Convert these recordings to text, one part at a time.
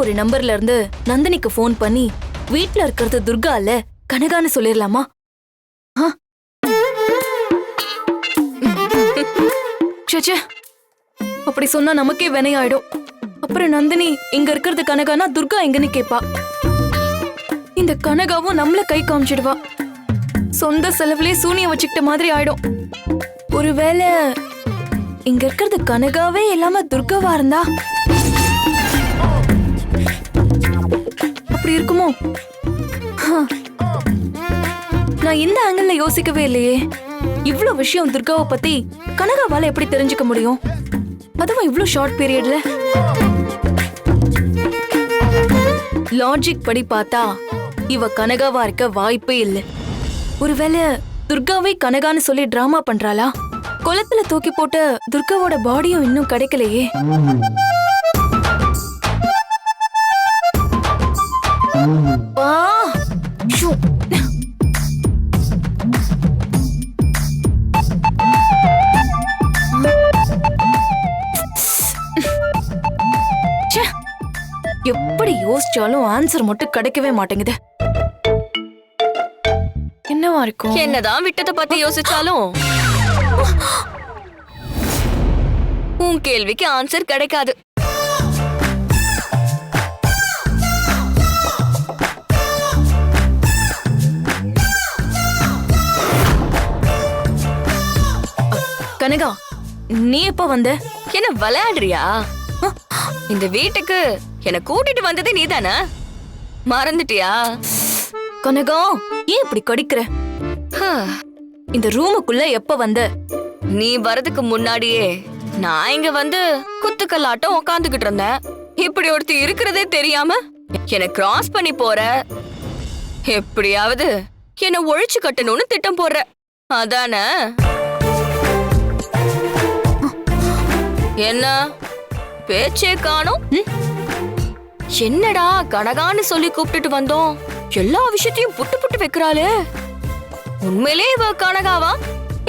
ஒரு நம்பர்ல இருந்து நந்தினிக்கு ஃபோன் பண்ணி வீட்ல இருக்கிறது துர்கா இல்ல கனகான்னு சொல்லிடலாமா? ச்சே, அப்படி சொன்னா நமக்கே வினையாயிடும். அப்புறம் நந்தினி இங்க இருக்கிறது கனகானா துர்கா எங்கன்னு கேப்பா. இந்த கனகாவும் நம்மள கை காமிச்சிடுவா. சொந்த செலவுலயே சூனிய வச்சுக்கிட்ட மாதிரி ஆயிடும். ஒருவேளை இங்க இருக்கிறது கனகாவே இல்லாம துர்காவா இருந்தா அப்படி இருக்குமோ? நான் இந்த ஆங்கிள் யோசிக்கவே இல்லையே. இவ்ளோ விஷயம் துர்காவை பத்தி கனகாவால எப்படி தெரிஞ்சுக்க முடியும்? அதுவும் இவ்ளோ ஷார்ட் பீரியட்ல. லாஜிக் படி பார்த்தா இவ கனகாவா இருக்க வாய்ப்பே இல்லை. ஒருவேளை துர்காவை கனகான்னு சொல்லி டிராமா பண்றாளா? குளத்துல தூக்கி போட்ட துர்காவோட பாடியும் இன்னும் கிடைக்கலையே. எப்படி யோசிச்சாலும் ஆன்சர் மட்டும் கிடைக்கவே மாட்டேங்குது. என்னவா இருக்கும்? என்னதான் விட்டத பத்தி யோசிச்சாலும் உன் கேள்விக்கு ஆன்சர் கிடைக்காது. கனகா, நீ எப்ப வந்த? என்ன விளையாடுறியா? இந்த வீட்டுக்கு என்ன கூட்டிட்டு வந்ததே நீதானே, மறந்துட்டியா? கனகா, ஏன் இப்படி கடிக்கிற? இந்த ரூமுக்குள்ள எப்ப வந்த? நீ வரதுக்கு முன்னாடியே நான் இங்க வந்து குத்துக்கல்லாட்டம் உக்காந்துகிட்டு இருந்தேன். இப்படி ஒருத்தி இருக்கிறதே தெரியாம என்ன கிராஸ் பண்ணி போற. எப்படியாவது என்ன ஒழிச்சு கட்டணும்னு திட்டம் போடுற, அதானே? என்ன பேச்சே காணோம்? என்னடா கனகான்னு சொல்லி கூப்பிட்டுட்டு வந்தோம், எல்லா விஷயத்தையும் புட்டு புட்டு வைக்கிறாளே. உண்மையிலே இவ கனகாவா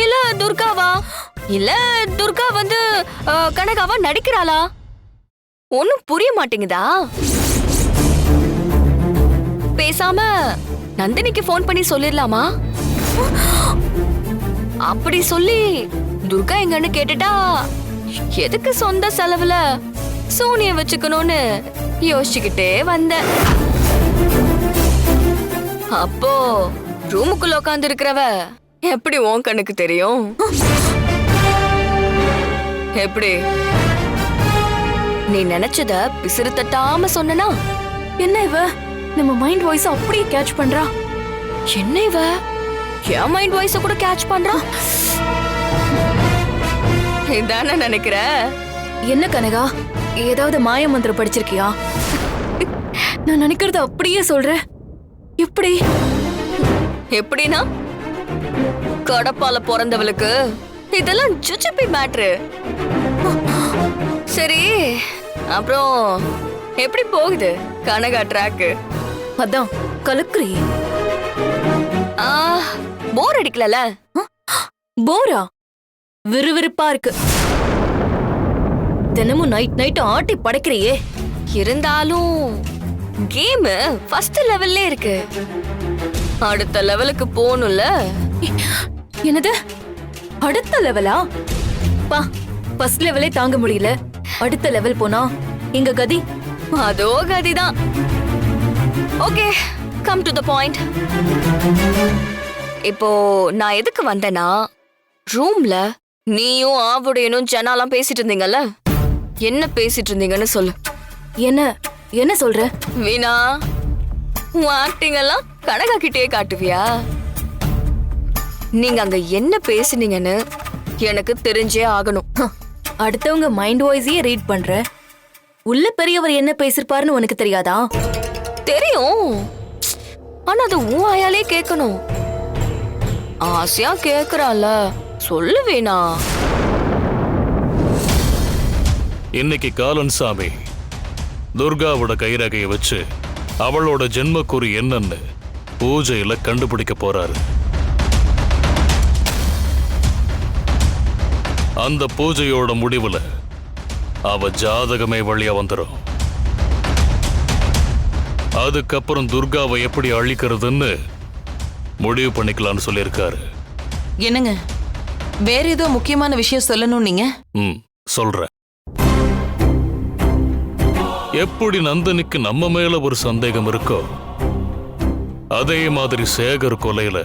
இல்ல துர்காவா? இல்ல துர்கா வந்து கனகாவா நடிக்கிறாளா? ஒண்ணும் புரிய மாட்டேங்குதா? பேசாம நந்தினிக்கு போன் பண்ணி சொல்லிடலாமா? அப்படி சொல்லி துர்கா எங்கன்னு கேட்டுட்டா எதுக்கு சொந்த செலவுல சூனிய வச்சுக்கணும்னு யோசிச்சுக்கிட்டே வந்த. அப்போ ரூமுக்குள்ள உட்கார்ந்து இருக்கிறவ எப்படி உன் கண்ணுக்கு தெரியும்? எப்படி நீ நினைச்சத பிசிறு தட்டாம சொன்னா? என்ன இவ நம்ம மைண்ட் வாய்ஸ் அப்படியே கேட்ச் பண்றா? என்ன இவ என் மைண்ட் வாய்ஸ கூட கேட்ச் பண்றா? இதானே நினைக்கிற? என்ன கனகா, ஏதாவது மாய மந்திரம் படிச்சிருக்கியா? நான் நினைக்கிறது அப்படியே சொல்றேன். எப்படி? எப்படின்னா கடப்பால பிறந்தவளுக்கு இதெல்லாம் ஜுஜுபி மேட்ரு. சரி, அப்புறம் எப்படி போகுது கனகா ட்ராக்கு? அதான் கலக்குறி. போர் அடிக்கல? போரா? விறுவிறுப்பா இருக்கு. தினமும் நைட் நைட் ஆட்டி படைக்கிறியே. இருந்தாலும் கேம் ஃபர்ஸ்ட் லெவல்ல இருக்கு, அடுத்த லெவலுக்கு போகணும்ல. என்னது அடுத்த லெவலா? பா, ஃபர்ஸ்ட் லெவலே தாங்க முடியல, அடுத்த லெவல் போனா எங்க கதி? அதோ கதிதான். Okay, come to the point. இப்போ நான் எதுக்கு வந்தேன்னா, ரூம்ல நீயும் ஆவுடையனும் ஜனாலாம் பேசிட்டு இருந்தீங்கல்ல, என்ன பேசிட்டு இருந்தீங்கன்னு சொல்லு. என்ன என்ன சொல்ற? வீணா, உன் ஆக்டிங் எல்லாம் கனகா கிட்டே காட்டுவியா? நீங்க அங்க என்ன பேசுனீங்கன்னு எனக்கு தெரிஞ்சே ஆகணும். அடுத்தவங்க மைண்ட் வாய்ஸையே ரீட் பண்ற, உள்ள பெரியவர் என்ன பேசிருப்பாருன்னு உனக்கு தெரியாதா? தெரியும், ஆனா அது உன் ஆயாலே கேட்கணும். ஆசையா கேக்குறால, சொல்லு வீணா. இன்னைக்கு காலன் சாமி துர்காவோட கைரகையை வச்சு அவளோட ஜென்மக்குறி என்னன்னு பூஜையில கண்டுபிடிக்க போறாரு. அந்த பூஜையோட முடிவுல அவ ஜாதகமே வழியா வந்துரும். அதுக்கப்புறம் துர்காவை எப்படி அழிக்கிறதுன்னு முடிவு பண்ணிக்கலாம்னு சொல்லியிருக்காரு. என்னங்க வேற ஏதோ முக்கியமான விஷயம் சொல்லணும் நீங்க? சொல்றேன். எப்படி நந்தினிக்கு நம்ம மேல ஒரு சந்தேகம் இருக்கோ அதே மாதிரி சேகர் கொலையில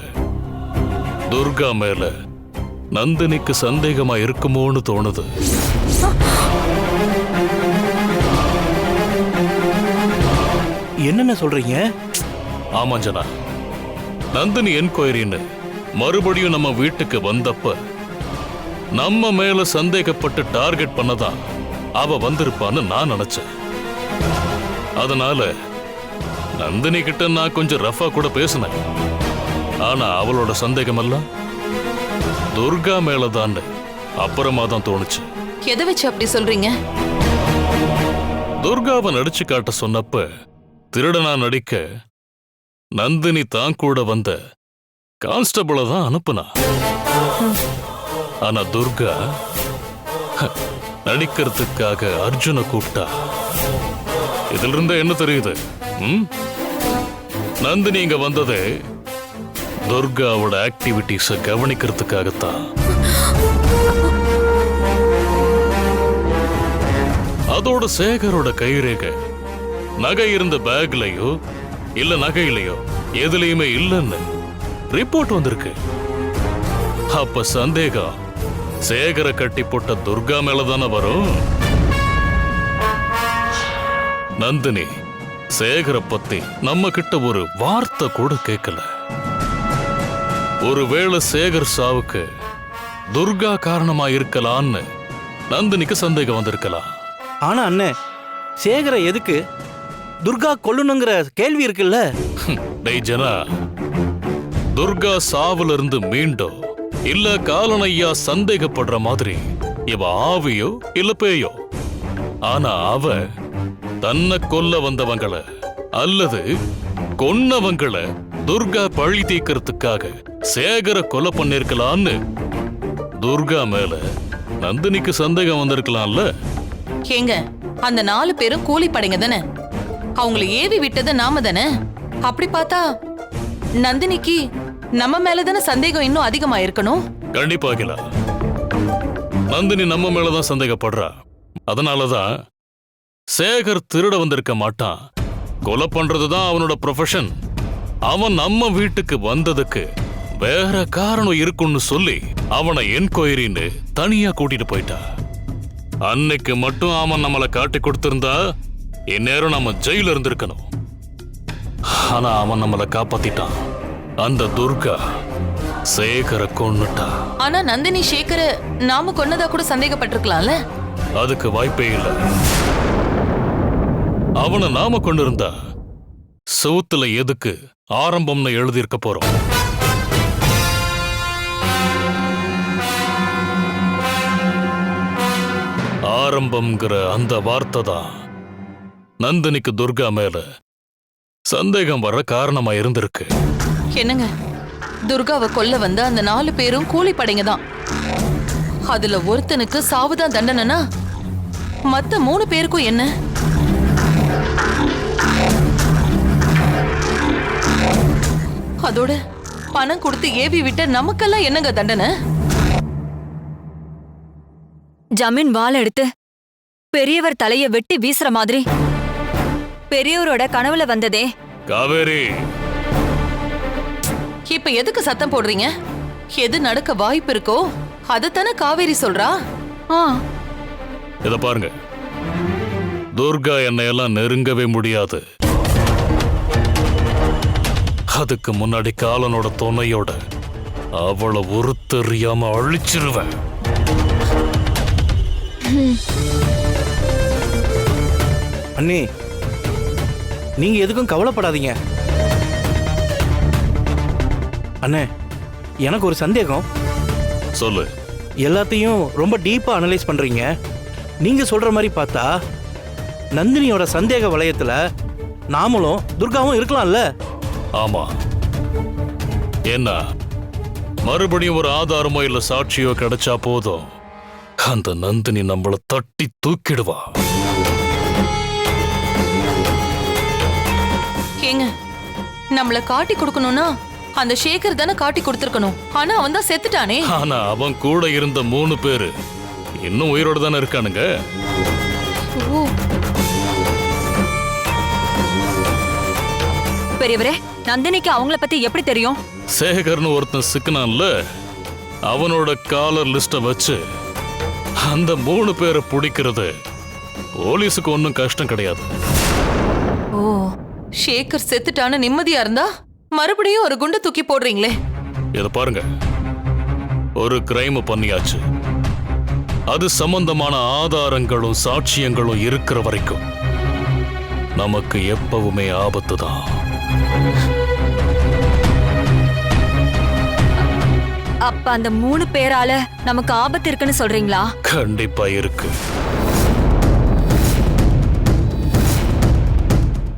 துர்கா மேல நந்தினிக்கு சந்தேகமா இருக்குமோன்னு தோணுது. என்னென்ன சொல்றீங்க? ஆமாஞ்சனா, நந்தினி என்கொயரின்னு மறுபடியும் நம்ம வீட்டுக்கு வந்தப்ப நம்ம மேல சந்தேகப்பட்டு டார்கெட் பண்ணதான் அவ வந்திருப்பான்னு நான் நினைச்சேன். அதனால நந்தினி கிட்ட நான் கொஞ்சம் ரஃபா கூட பேசினேன். ஆனா அவளோட சந்தேகம் எல்லாம் துர்கா மேலதான் அப்புறமா தான் தோணுச்சு. எதை வச்சு அப்படி சொல்றீங்க? துர்காவை நடிச்சு காட்ட சொன்னப்ப திருடனா நடிக்க நந்தினி தான் கூட வந்த கான்ஸ்டபிளை தான் அனுப்புனா. ஆனா துர்கா நடிக்கிறதுக்காக அர்ஜுனை கூப்பிட்டா. இதுல இருந்து என்ன தெரியுது? நந்தினி இங்க வந்ததே துர்காவோட ஆக்டிவிட்டிஸ கவனிக்கிறதுக்காகத்தான். அதோட சேகரோட கைரேகை நகை இருந்த பேக்லயோ இல்ல நகையிலையோ எதுலயுமே இல்லைன்னு ரிப்போர்ட் வந்திருக்கு. அப்ப சந்தேகம் சேகரை கட்டி போட்ட துர்கா மேலதானே வரும். நந்தினி சேகரை பத்தி நம்ம கிட்ட ஒரு வார்த்தை கூட கேட்கல. ஒருவேளை சேகர் சாவுக்கு துர்கா காரணமா இருக்கலான்னு நந்தினிக்கு சந்தேகம் வந்திருக்கலாம். ஆனா அண்ணே, சேகரை எதுக்கு துர்கா கொல்லணுங்கிற கேள்வி இருக்குல்ல? டேய் ஜனா, துர்கா சாவுல இருந்து மீண்டோ இல்ல காலனையா சந்தேகப்படுற மாதிரி இவ ஆவியோ இல்ல பேயோ. ஆனா அவ தன்னை கொல்ல வந்தவங்கள அல்லது கொன்னவங்கள துர்கா பழி தீர்க்கறதுக்காக சேகரை கொலை பண்ணிருக்கலான்னு துர்கா மேல நந்தினிக்கு சந்தேகம் வந்திருக்கலாம்ல. ஏங்க, அந்த 4 பேரும் கூலிப்படைங்க தானே, அவங்களை ஏவி விட்டது நாம தானே. அப்படி பார்த்தா நந்தினிக்கு நம்ம மேலதானே சந்தேகம் இன்னும் அதிகமா இருக்கணும். கண்டிப்பாகல. நந்தினி நம்ம மேலதான் சந்தேகப்படுறா. அதனாலதான் சேகர் திருட வந்திருக்க மாட்டான். கொலை பண்றதுதான் அவனோட ப்ரொஃபஷன். அவன் நம்ம வீட்டுக்கு வந்ததுக்கு வேற காரணம் இருக்குன்னு சொல்லி அவனை என்கொயரின்னு தனியா கூட்டிட்டு போயிட்டா. அன்னைக்கு மட்டும் அவன் நம்மளை காட்டி கொடுத்திருந்தா இந்நேரம் நம்ம ஜெயில இருந்திருக்கணும். ஆனா அவன் நம்மளை காப்பாத்திட்டான். அந்த துர்கா சேகரை கொன்னுட்டா. ஆனா நந்தினி சேகரை நாம கொன்னதா கூட சந்தேகப்பட்டிருக்கலாம்ல. அதுக்கு வாய்ப்பே இல்லை. அவனை நாம கொண்டிருந்தா செவுத்துல எதுக்கு ஆரம்பம்னு எழுதியிருக்க போறோம். ஆரம்பம்ங்கிற அந்த வார்த்தை தான் நந்தினிக்கு துர்கா மேல சந்தேகம் வர காரணமா இருந்திருக்கு. என்னங்க, துர்காவை கொல்ல வந்த அந்த 4 பேரும் கூலிப்படைங்க தான். அதுல ஒருத்தனுக்கு சாவுதான் தண்டனைனா மத்த 3 பேருக்கும் என்ன? அதோட பணம் கொடுத்து ஏவி விட்ட நமக்கெல்லாம் என்னங்க தண்டனை? ஜமீன் வாள் எடுத்து பெரியவர் தலைய வெட்டி வீசுற மாதிரி பெரியவரோட கனவுல வந்ததே. காவேரி, இப்ப எதுக்கு சத்தம் போடுறீங்க? எது நடக்க வாய்ப்பு இருக்கோ அதத்தானே காவேரி சொல்றா. இத பாருங்க, துர்கா என்னையெல்லாம் நெருங்கவே முடியாது. அதுக்கு முன்னாடி காலனோட துணையோட அவளை ஒரு தெரியாம அழிச்சிருவேன். அண்ணே, நீங்க எதுக்கும் கவலைப்படாதீங்க. அண்ணே, எனக்கு ஒரு சந்தேகம். சொல்லு. எல்லாத்தையும் ரொம்ப டீப்பா அனலைஸ் பண்றீங்க. நீங்க சொல்ற மாதிரி பார்த்தா நந்தினியோட சந்தேக வளையத்துல நாமளும் துர்காவும் இருக்கலாம்ல? ஆமா. என்ன, மறுபடியும் ஒரு ஆதாரமோ இல்ல சாட்சியோ கிடைச்சா போதும், அந்த நந்தினி நம்மள தட்டி தூக்கிடுவா. ஏங்க நம்மள காட்டி கொடுக்கணும்னா அந்த சேகர் தானே காட்டி கொடுத்திருக்கணும். ஆனா அவன் தான் செத்துட்டானே. ஆனா அவன் கூட இருந்த 3 பேரு இன்னும் உயிரோட தானே இருக்கானுங்க. பெரியவரே, நந்தினிக்கு அவங்கள பத்தி எப்படி தெரியும்? சேகர்னு ஒருத்தன் சிக்கனான்ல, அவனோட காலர் லிஸ்ட வச்சு அந்த 3 பேரை பிடிக்கிறது போலீஸுக்கு ஒன்றும் கஷ்டம் கிடையாது. ஓ, சேகர் செத்துட்டான்னு நிம்மதியா இருந்தா மறுபடியும் ஒரு குண்டு தூக்கி போடுறீங்களே. இத பாருங்க, ஒரு கிரைம் பண்ணியாச்சு. அது சம்பந்தமான ஆதாரங்களும் சாட்சியங்களும் இருக்கிற வரைக்கும் நமக்கு எப்பவுமே ஆபத்து தான். அப்ப அந்த 3 பேரால நமக்கு ஆபத்து இருக்குன்னு சொல்றீங்களா? கண்டிப்பா இருக்கு.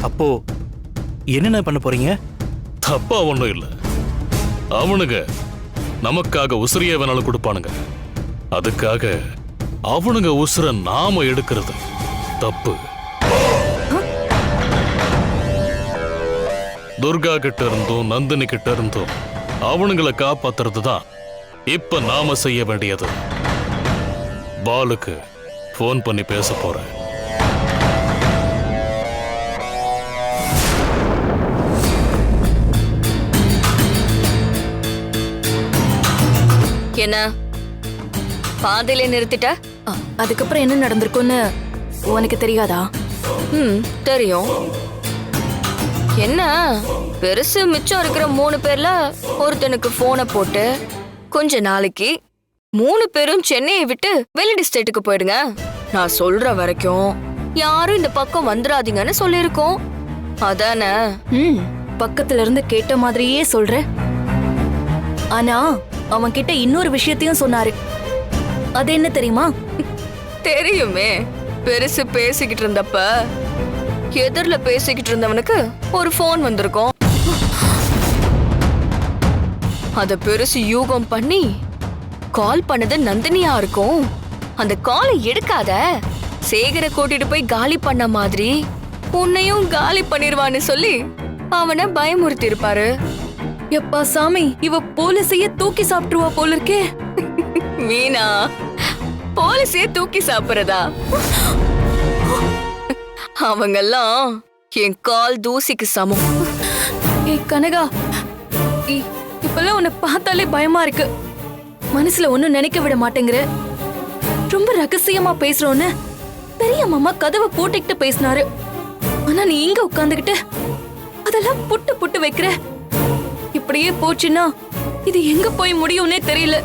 அப்போ என்னென்ன பண்ண போறீங்க? தப்பா ஒண்ணும் இல்ல. அவனுங்க நமக்காக உசிரியே வேணாலும் கொடுப்பானுங்க. அதுக்காக அவனுங்க உசுர நாம எடுக்கிறது தப்பு. துர்கா கிட்ட இருந்தும் நந்தினி கிட்ட இருந்தும் அவனுங்களை காப்பாத்துறது தான் இப்ப நாம செய்ய வேண்டியது. பாலுக்கு போன் பண்ணி பேச போறேன். என்ன பாதையில நிறுத்திட்ட? அதுக்கப்புறம் என்ன நடந்திருக்கும்னு உனக்கு தெரியாதா? தெரியும். என்ன பெருசு மிச்சம் இருக்கிற 3 பேர்ல ஒருத்தனுக்கு போனை போட்டு கொஞ்ச நாளைக்கு 3 பேரும் சென்னையை விட்டு வெளி ஸ்டேட்டுக்கு போயிடுங்க, நான் சொல்ற வரைக்கும் யாரும் இந்த பக்கம் வந்துடாதீங்கன்னு சொல்லியிருக்கோம். அதானே? பக்கத்துல இருந்து கேட்ட மாதிரியே சொல்ற. ஆனா அவன் கிட்ட இன்னொரு விஷயத்தையும் சொன்னாரு. அது என்ன தெரியுமா? தெரியுமே. பெருசு பேசிக்கிட்டு இருந்தப்ப எதிரில பேசிக்கிட்டு இருந்தவனுக்கு ஒரு போன் வந்திருக்கும். அத பெருசு யூகம் பண்ணி கால் பண்ணது நந்தினியா இருக்கும். அந்த காலை எடுக்காத, சேகரை கூட்டிட்டு போய் காலி பண்ண மாதிரி உன்னையும் காலி பண்ணிருவான்னு சொல்லி அவனை பயமுறுத்தி இருப்பாரு. எப்பா சாமி, இவ போலீஸையே தூக்கி சாப்பிட்டுருவா போல இருக்கே. மீனா, போலீஸையே தூக்கி சாப்பிடுறதா? அவங்கெல்லாம் என் கால் தூசிக்கு சமம். ஏய் கனகா, இப்பெல்லாம் உன்னை பார்த்தாலே பயமா இருக்கு. மனசுல ஒண்ணும் நினைக்க விட மாட்டேங்கிற. ரொம்ப ரகசியமா பேசுறோன்னு பெரிய மாமா கதவை போட்டுக்கிட்டு பேசினாரு. ஆனா நீ இங்க உட்கார்ந்துகிட்டு அதெல்லாம் புட்டு புட்டு வைக்கிற. இப்படியே போச்சுன்னா இது எங்க போய் முடியும்னே தெரியல.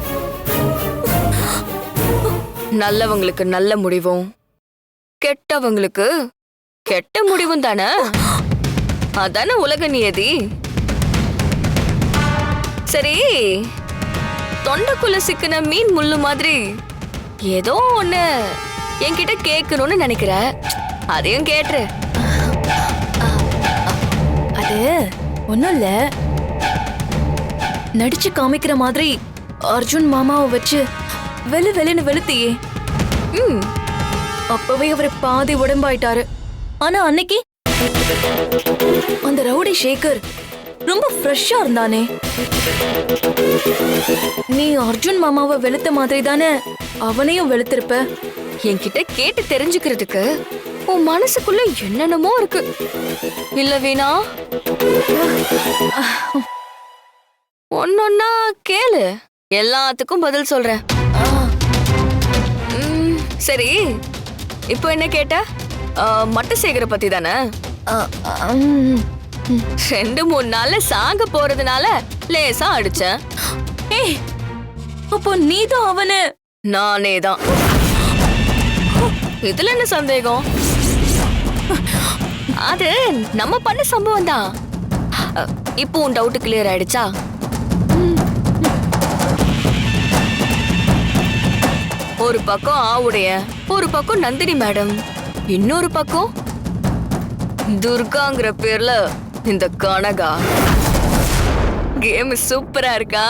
நல்லவங்களுக்கு நல்ல முடிவும் கெட்டவங்களுக்கு கெட்ட முடிவும் தானே. அதானே உலக நியதி. சரி, தொண்டைக்குள்ள சிக்கின மீன் முள்ளு மாதிரி ஏதோ ஒண்ணு என்கிட்ட கேட்கணும்னு நினைக்கிற. அதையும் கேட்டுரு. அது ஒண்ணும் இல்ல, நடிச்சு காமிக்கிற மாதிரி அர்ஜுன் மாமாவை வச்சு வெளு வெளுன்னு வெளுத்தியே. அப்பவே அவரு பாதி உடம்பாயிட்டாரு. ஆனா அன்னைக்கு அந்த ரவுடி சேகர் ரொம்ப ஃப்ரெஷ்ஷா இருந்தானே. நீ அர்ஜுன் மாமாவை வெளுத்த மாதிரி தானே அவனையும் வெளுத்திருப்ப. என்கிட்ட கேட்டு தெரிஞ்சுக்கிறதுக்கு உன் மனசுக்குள்ள என்னென்னமோ இருக்கு இல்ல வீணா? ஒன்னொன்னா கேளு, எல்லாத்துக்கும் பதில் சொல்றேன். சரி, இப்போ என்ன கேட்ட? மட்ட சேகர பத்தி தானே? 2-3 நாள்ல சாக போறதுனால லேசா அடிச்சேன். ஏய், அப்போ நீதான் அவனு? நானே தான். இதுல என்ன சந்தேகம்? அது நம்ம பண்ண சம்பவம் தான். இப்போ உன் டவுட் கிளியர் ஆயிடுச்சா? ஒரு பக்கம் ஆவுடைய, ஒரு பக்கம் நந்தினி மேடம், இன்னொரு பக்கம் துர்காங்கிற பேர்ல இந்த கனகா. கேம் சூப்பரா இருக்கா?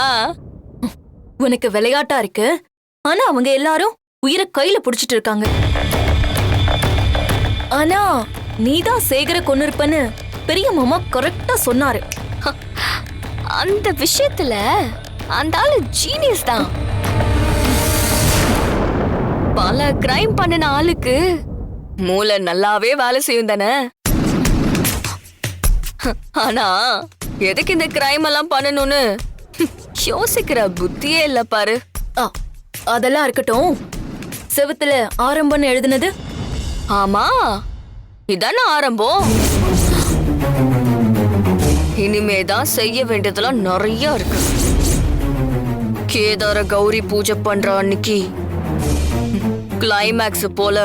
உனக்கு விளையாட்டா இருக்கு. ஆனா அவங்க எல்லாரும் உயிரை கையில புடிச்சிட்டு இருக்காங்க. ஆனா நீதான் சேகர கொன்னிருப்பன்னு பெரிய மாமா கரெக்டா சொன்னாரு. அந்த விஷயத்துல அந்த ஆளு ஜீனியஸ் தான். பல கிரைம் பண்ணின ஆளுக்கு மூளை நல்லாவே வேலை செய்யும் தானே. ஆனா எதுக்கு இந்த கிரைம் எல்லாம் பண்ணணும்னு யோசிக்கிற புத்தியே இல்ல பாரு. ஆ, அதெல்லாம் இருக்கட்டும். செவுத்துல ஆரம்பம்னு எழுதுனது? ஆமா, இதான ஆரம்பம். இனிமேதான் செய்ய வேண்டியதெல்லாம் நிறைய இருக்கு. கேதார கௌரி பூஜை பண்ற அன்னைக்கு கிளைமேக்ஸ் போல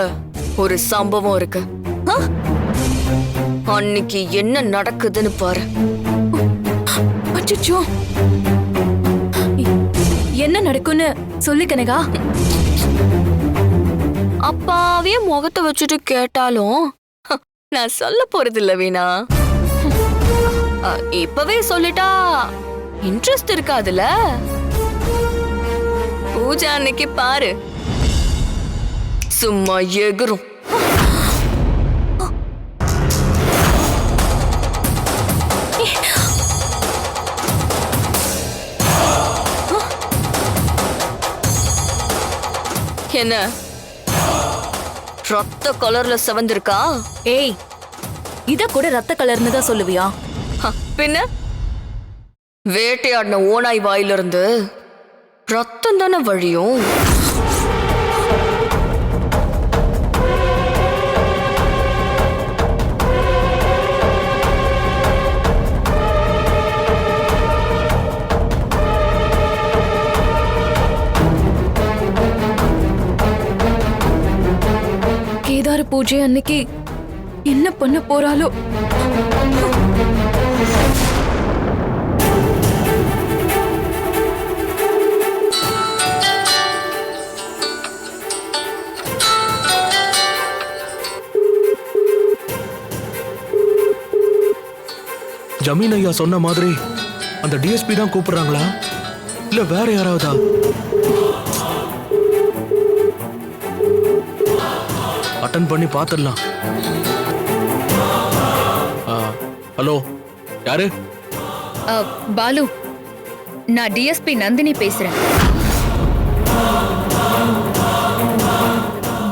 ஒரு சம்பவம் இருக்கு. அன்னைக்கு என்ன நடக்குதுன்னு பாரு. அச்சச்சோ, என்ன நடக்கும்னு சொல்லு கனகா. அப்பாவே முகத்தை வச்சுட்டு கேட்டாலும் நான் சொல்ல போறது இல்ல வீணா. இப்பவே சொல்லிட்டா இன்ட்ரெஸ்ட் இருக்காதுல. பூஜை அன்னைக்கு பாரு, சும்மா எகுரும். என்ன ரத்த கலர்ல செவந்திருக்கா? ஏய், இத கூட ரத்த கலர்னு தான் சொல்லுவியா? பின்ன வேட்டையாடின ஓனாய் வாயிலிருந்து ரத்தம் தானே வழியும். கேதார பூஜை அன்னைக்கு என்ன பண்ண போறாளோ? ஜமீன் ஐயா சொன்ன மாதிரி அந்த டிஎஸ்பி தான் கூப்பிடுறாங்களா இல்ல வேற யாராவதா? அட்டன் பண்ணி பாத்துடலாம். ஹலோ, யாரு? பாலு, நான் டிஎஸ்பி நந்தினி பேசுறேன்.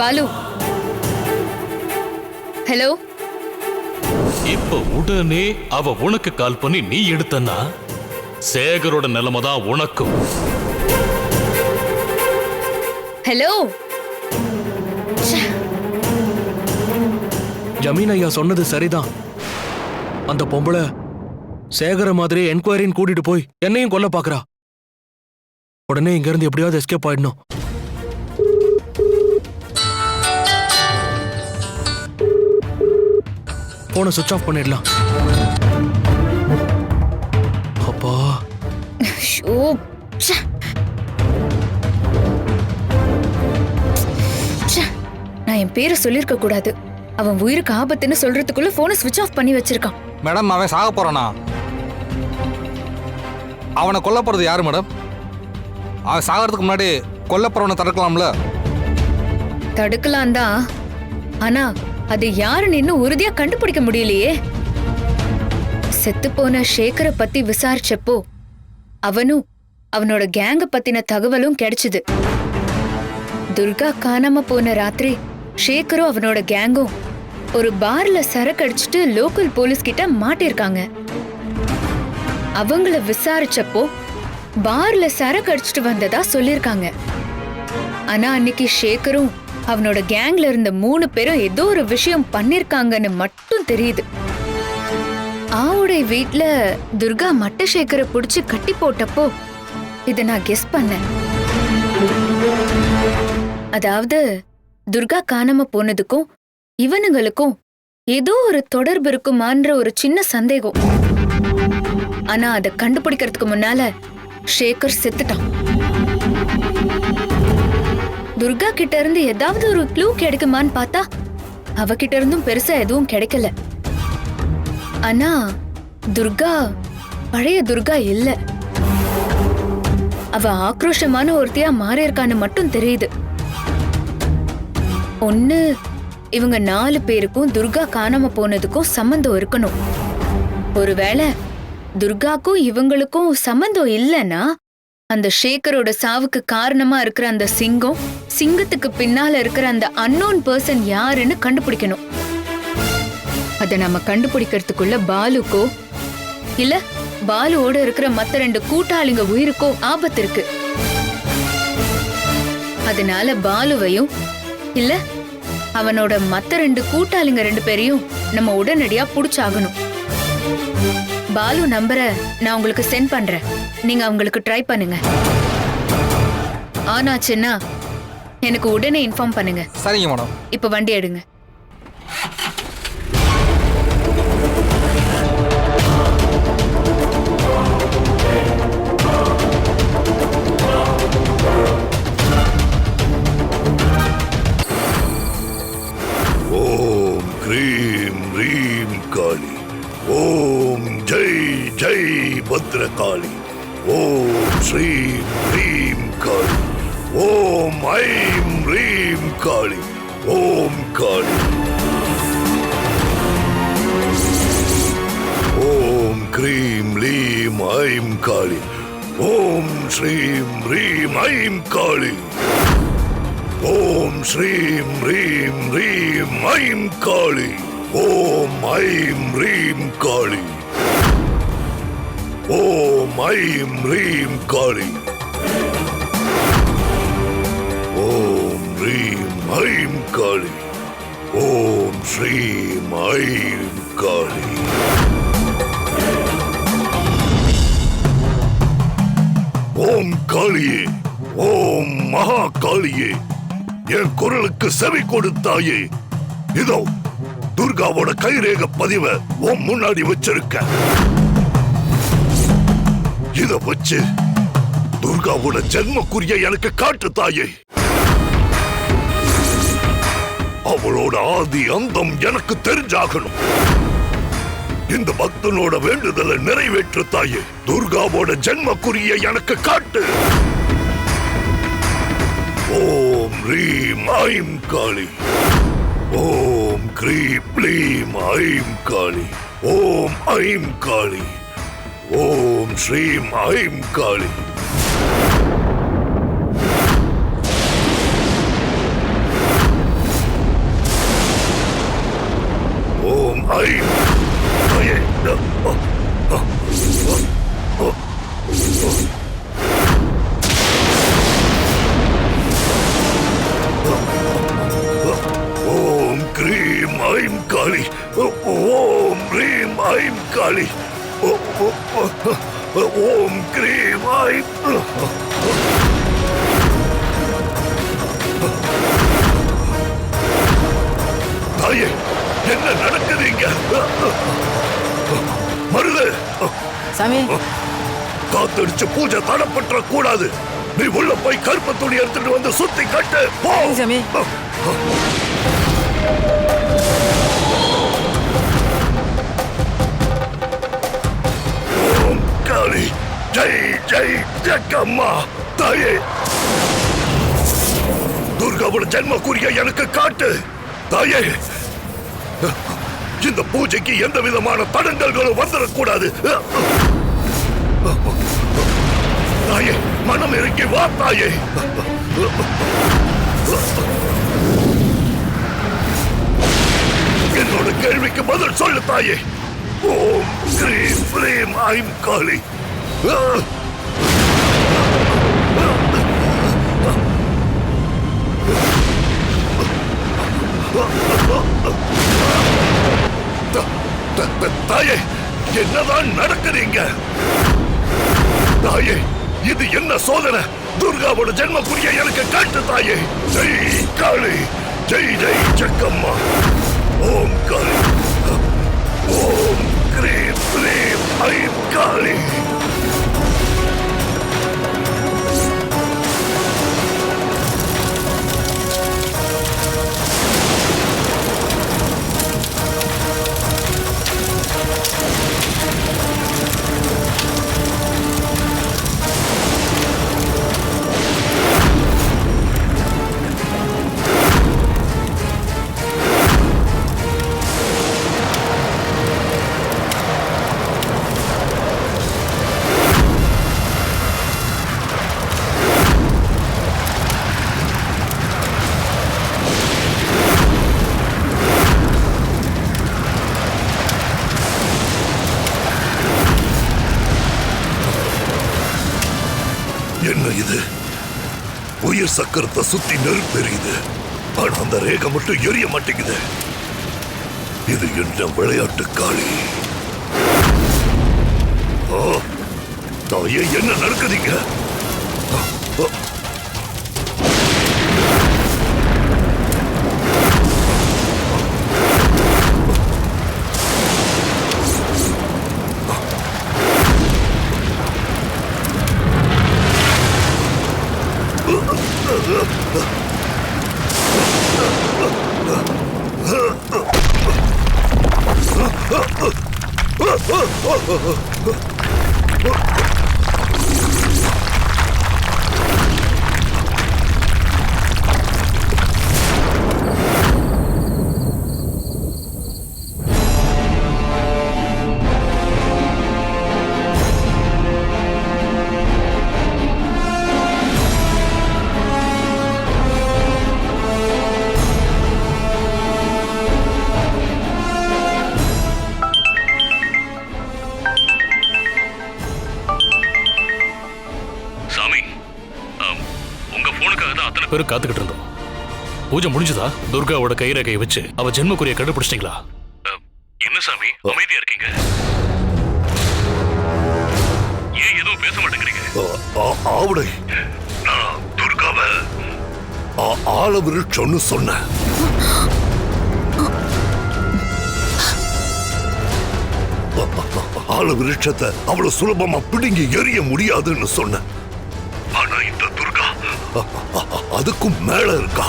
பாலு, ஹலோ. இப்ப உடனே அவ உனக்கு கால் பண்ணி நீ எடுத்தன்னா சேகரோட நிலைமை தான் உனக்கும். ஹலோ. ஜமீன் ஐயா சொன்னது சரிதான். அந்த பொம்பளை சேகர மாதிரி என்கொயரின்னு கூட்டிட்டு போய் என்னையும் கொல்ல பாக்குறா. உடனே இங்க இருந்து எப்படியாவது எஸ்கேப் ஆயிடணும். போனை சுவிட்ச் ஆஃப் பண்ணிடலாம். அப்பா, ஷோ, ச்சே. ச்சே, நான் என் பேரை சொல்லிருக்க கூடாது. அவன் உயிருக்கு ஆபத்துன்னு சொல்றதுக்குள்ள போனை சுவிட்ச் ஆஃப் பண்ணி வச்சிருக்கான். மேடம், அவன் சாக போறானா? அவனை கொல்ல போறது யாரு மேடம்? அவன் சாகிறதுக்கு முன்னாடி கொல்ல போறவனை தடுக்கலாம்ல? தடுக்கலாம் தான், ஆனா அது யாருன்னு இன்னும் உறுதியா கண்டுபிடிக்க முடியலையே. செத்து போன சேகரை பத்தி விசாரிச்சப்போ அவனும் அவனோட கேங்க பத்தின தகவலும் கிடைச்சது. துர்கா காணாம போன ராத்திரி சேகரும் அவனோட கேங்கும் ஒரு பார்ல சரக்கு அடிச்சுட்டு லோக்கல் போலீஸ் கிட்ட மாட்டிருக்காங்க. அவங்கள விசாரிச்சப்போ பார்ல சரக்கு அடிச்சுட்டு வந்ததா சொல்லிருக்காங்க. ஆனா அன்னைக்கு சேகரும் அவனோட கேங்ல இருந்த 3 பேரும் ஏதோ ஒரு விஷயம் பண்ணிருக்காங்கன்னு மட்டும் தெரியுது. ஆவுடைய வீட்ல துர்கா மட்ட சேகரை புடிச்சு கட்டி போட்டப்போ இத நான் கெஸ் பண்ணேன். அதாவது துர்கா காணாம போனதுக்கும் இவனுங்களுக்கும் ஏதோ ஒரு தொடர்பு இருக்குமான்ற ஒரு சின்ன சந்தேகம். ஆனா அதை கண்டுபிடிக்கிறதுக்கு முன்னால சேகர் செத்துட்டான். துர்கா கிட்ட இருந்து ஏதாவது ஒரு க்ளூ கிடைக்குமான்னு பார்த்தா அவகிட்ட இருந்தும் பெருசா எதுவும் கிடைக்கல. ஆனா துர்கா பழைய துர்கா இல்ல. அவ ஆக்ரோஷமான ஒருத்தியா மாறி இருக்கான்னு மட்டும் தெரியுது. ஒண்ணு இவங்க 4 பேருக்கும் துர்கா காணாம போனதுக்கும் சம்பந்தம் இருக்கணும். ஒருவேளை துர்காக்கும் இவங்களுக்கும் சம்பந்தம் இல்லைன்னா அந்த சேகரோட சாவுக்கு காரணமா இருக்கிற அந்த சிங்கத்துக்கு பின்னால இருக்கிற அந்த அன்னோன் பர்சன் யாருன்னு கண்டுபிடிக்கணும். அத நம்ம கண்டுபிடிக்கிறதுக்குள்ள பாலுக்கோ இல்ல பாலுவோட இருக்கிற மத்த 2 கூட்டாளிங்க உயிருக்கோ ஆபத்து இருக்கு. அதனால பாலுவையும் இல்ல அவனோட மத்த 2 கூட்டாளிங்க 2 பேரையும் நம்ம உடனடியா புடிச்சாகணும். பாலு நம்பரை நான் உங்களுக்கு சென்ட் பண்றேன். நீங்க அவங்களுக்கு ட்ரை பண்ணுங்க. ஆனாச்சுன்னா எனக்கு உடனே இன்ஃபார்ம் பண்ணுங்க. சரிங்க மேடம். இப்ப வண்டி எடுங்க. ஓம் க்ரீம் ரீம் காளி. ஓம் ஜெய் ஜெய் பத்ரகாளி. ஓம் ஸ்ரீம் ரீம் காளி. ஓம் ஐம் ரீம் காளி. ஓம் காளி. ஓம் க்ரீம் லீம் ஐம் காளி. ஓம் ஸ்ரீம் ரீம் ஐம் காளி. ஓம் ஸ்ரீம் ரீம் ரீம் ஐம் காளி. ஓம் ஐம் ரீம் காளி. ஓம் ஐம் ரீம் காளி. ஓம் ரீம் ஐம் காளி. ஓம் ஸ்ரீம் ஐம் காளி. ஓம் காளியே, ஓம் மகா காளியே, என் குரலுக்கு செவி கொடுத்தாயே. இதோ துர்காவோட கைரேக பதிவை உன் முன்னாடி வச்சிருக்க. இத வச்சு துர்காவோட ஜென்மக்குரிய எனக்கு காட்டு தாயே. அவளோட ஆதி அந்தம் எனக்கு தெரிஞ்சாகணும். இந்த பக்தனோட வேண்டுதலை நிறைவேற்று தாயே. துர்காவோட ஜென்மக்குரிய எனக்கு காட்டு. ஓம் ரீம் ஐம் காளி. ஓம் க்ரீம் க்ளீம் ஐம் காளி. ஓம் ஐம் காளி. ஓம் ஸ்ரீம் ஐம் காளி. ஓம் ஐம். ஓம் க்ரீம் ஐம் காளி. ஓம் ரீம் ஐம் காளி. ஓம் க்ரீம் ஐம். தாயே, என்ன நடக்குதுங்க? மருது சாமி, காத்தடிச்சு பூஜை தடப்பற்ற கூடாது. நீ உள்ள போய் கருப்பு துணி எடுத்துட்டு வந்து சுத்தி கட்டு. போ சாமி. ஓம் காளி. ஜெய் ஜெய் ஜக்கம்மா. தாயே, துர்காவோட ஜென்மக்குரிய எனக்கு காட்டு. தாயே, இந்த பூஜைக்கு எந்த விதமான தடங்கல்களும் வந்துடக்கூடாது. தாயே, மனம் இறங்கி வா தாயே. என்னோட கேள்விக்கு பதில் சொல்லு தாயே. ஓம் ஸ்ரீம் ப்ரீம் ஐம் காளி. தாயே, என்னதான் நடக்குதுங்க? தாயே, இது என்ன சோதனை? துர்காவோட ஜென்மக்குரிய எனக்கு காட்டு தாயே. ஜெய் காளி. ஜெய் ஜெய் ஜக்கம்மா. ஓம் காளி. ஓம் க்ரீம் க்ரீம் ஐம் காளி. என்ன இது? உயிர் சக்கரத்தை சுத்தி நெருப்பு எரியுது. ஆனா அந்த ரேகை மட்டும் எரிய மாட்டேங்குது. இது என்ன விளையாட்டு காளி? தாயே, என்ன நடக்குதுங்க? சாமி, உங்க போனுக்காக தான் அத்தனை பேரும் காத்துக்கிட்டு இருந்தோம். பூஜை முடிஞ்சதா? துர்காவோட கைரேகையை வச்சு அவ ஜென்மக்குரிய கண்டுபிடிச்சிட்டீங்களா? என்ன சாமி அமைதியா இருக்கீங்க? ஏன் எதுவும் பேச மாட்டேங்கிறீங்க? ஆவுடை, நான் துர்காவை ஆள விருட்சம்னு சொன்னேன். ஆள விருட்சத்தை அவ்வளவு சுலபமா பிடுங்கி எரிய முடியாதுன்னு சொன்னேன். ஆனா இந்த துர்கா அதுக்கும் மேல இருக்கா.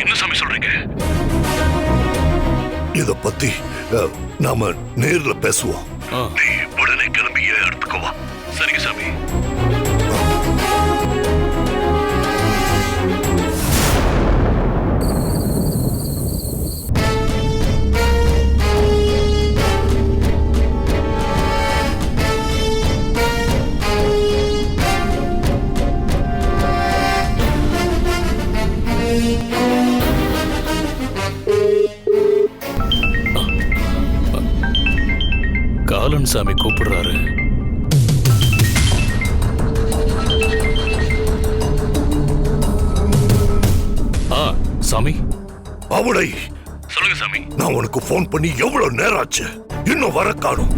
என்ன சாமி சொல்றீங்க? இத பத்தி நாம நேர்ல பேசுவோம். ஆ. நீ உடனே கிளம்பி இடத்துக்கு வா. சரிங்க சாமி. காலன் சாமி கூப்பிடுறாரு. சாமி. அவளை சொல்லுங்க சாமி. நான் உனக்கு போன் பண்ணி எவ்வளவு நேரம் ஆச்சு, இன்னும் வர காணும்.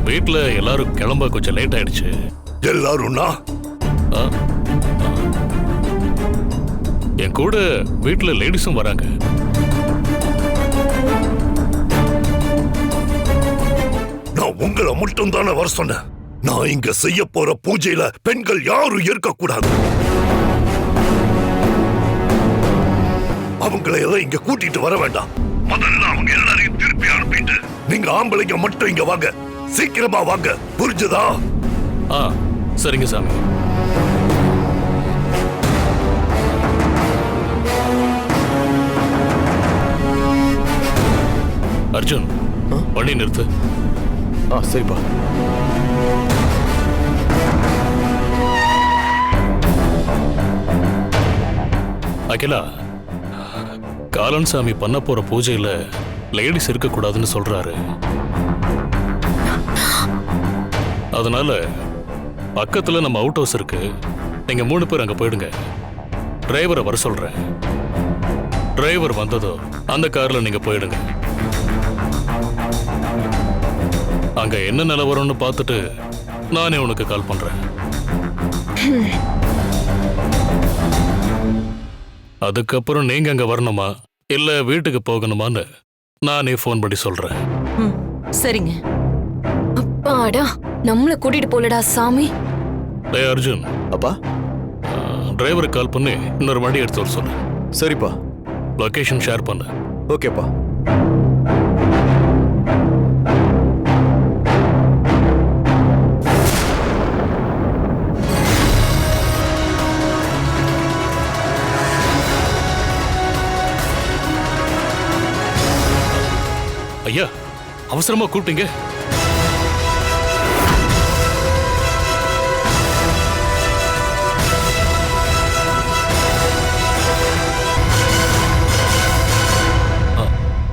வீட்டுல எல்லாரும் கிளம்ப கொஞ்சம் லேட் ஆயிடுச்சு. எல்லாரும்னா என் கூட வீட்டுல லேடிஸும் வராங்க. நான் உங்களை மட்டும் தானே வர சொன்னேன். நான் இங்க செய்ய போற பூஜையில பெண்கள் யாரும் இருக்கக்கூடாது. அவங்களை எல்லாம் இங்க கூட்டிட்டு வர வேண்டாம். முதல்ல அவங்க எல்லாரையும் திருப்பி அனுப்பிட்டு நீங்க ஆம்பளைங்க மட்டும் இங்க வாங்க. சீக்கிரமா வாங்க, புரிஞ்சுதா? சரிங்க சாமி. அர்ஜுன், வண்டி நிறுத்து. சரிப்பா. அகிலா, காலன் சாமி பண்ண போற பூஜையில லேடிஸ் இருக்க கூடாதுன்னு சொல்றாரு. அதனால பக்கத்துல நம்ம அவுட் ஹவுஸ் இருக்கு. நீங்க 3 பேர் அங்க போயிடுங்க. டிரைவரை வர சொல்றேன். டிரைவர் வந்ததோ அந்த கார்ல நீங்க போயிடுங்க. அங்க என்ன நிலவரம்னு பார்த்துட்டு நானே உனக்கு கால் பண்றேன். அதுக்கப்புறம் நீங்க அங்க வரணுமா இல்ல வீட்டுக்கு போகணுமான்னு நானே போன் பண்ணி சொல்றேன். சரிங்க. அப்பாடா, நம்மள கூட்டிட்டு போலடா சாமி. டேய் அர்ஜுன். அப்பா. டிரைவருக்கு கால் பண்ணி இன்னொரு வண்டி எடுத்து வர சொல்லு. சரிப்பா. லொகேஷன் ஷேர் பண்ணு. ஓகேப்பா. ஐயா, அவசரமா கூப்பிட்டீங்க?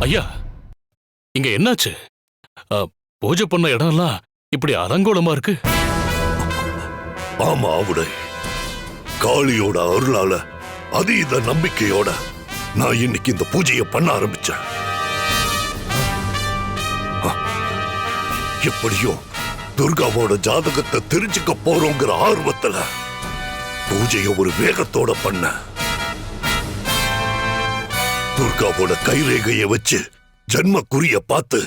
ஐயா, இங்க என்னாச்சு? பூஜை பண்ண இடம்லாம் இப்படி அலங்கோலமா இருக்கு. ஆமா ஆவுடை, காளியோட அருளால அதீத நம்பிக்கையோட நான் இன்னைக்கு இந்த பூஜையை பண்ண ஆரம்பிச்சேன். எப்படியும் துர்காவோட ஜாதகத்தை தெரிஞ்சுக்க போறோங்கிற ஆர்வத்துல பூஜையை ஒரு வேகத்தோட பண்ண. துர்காவோட கைரேகையை வச்சு ஜன்ம குறிய பார்த்து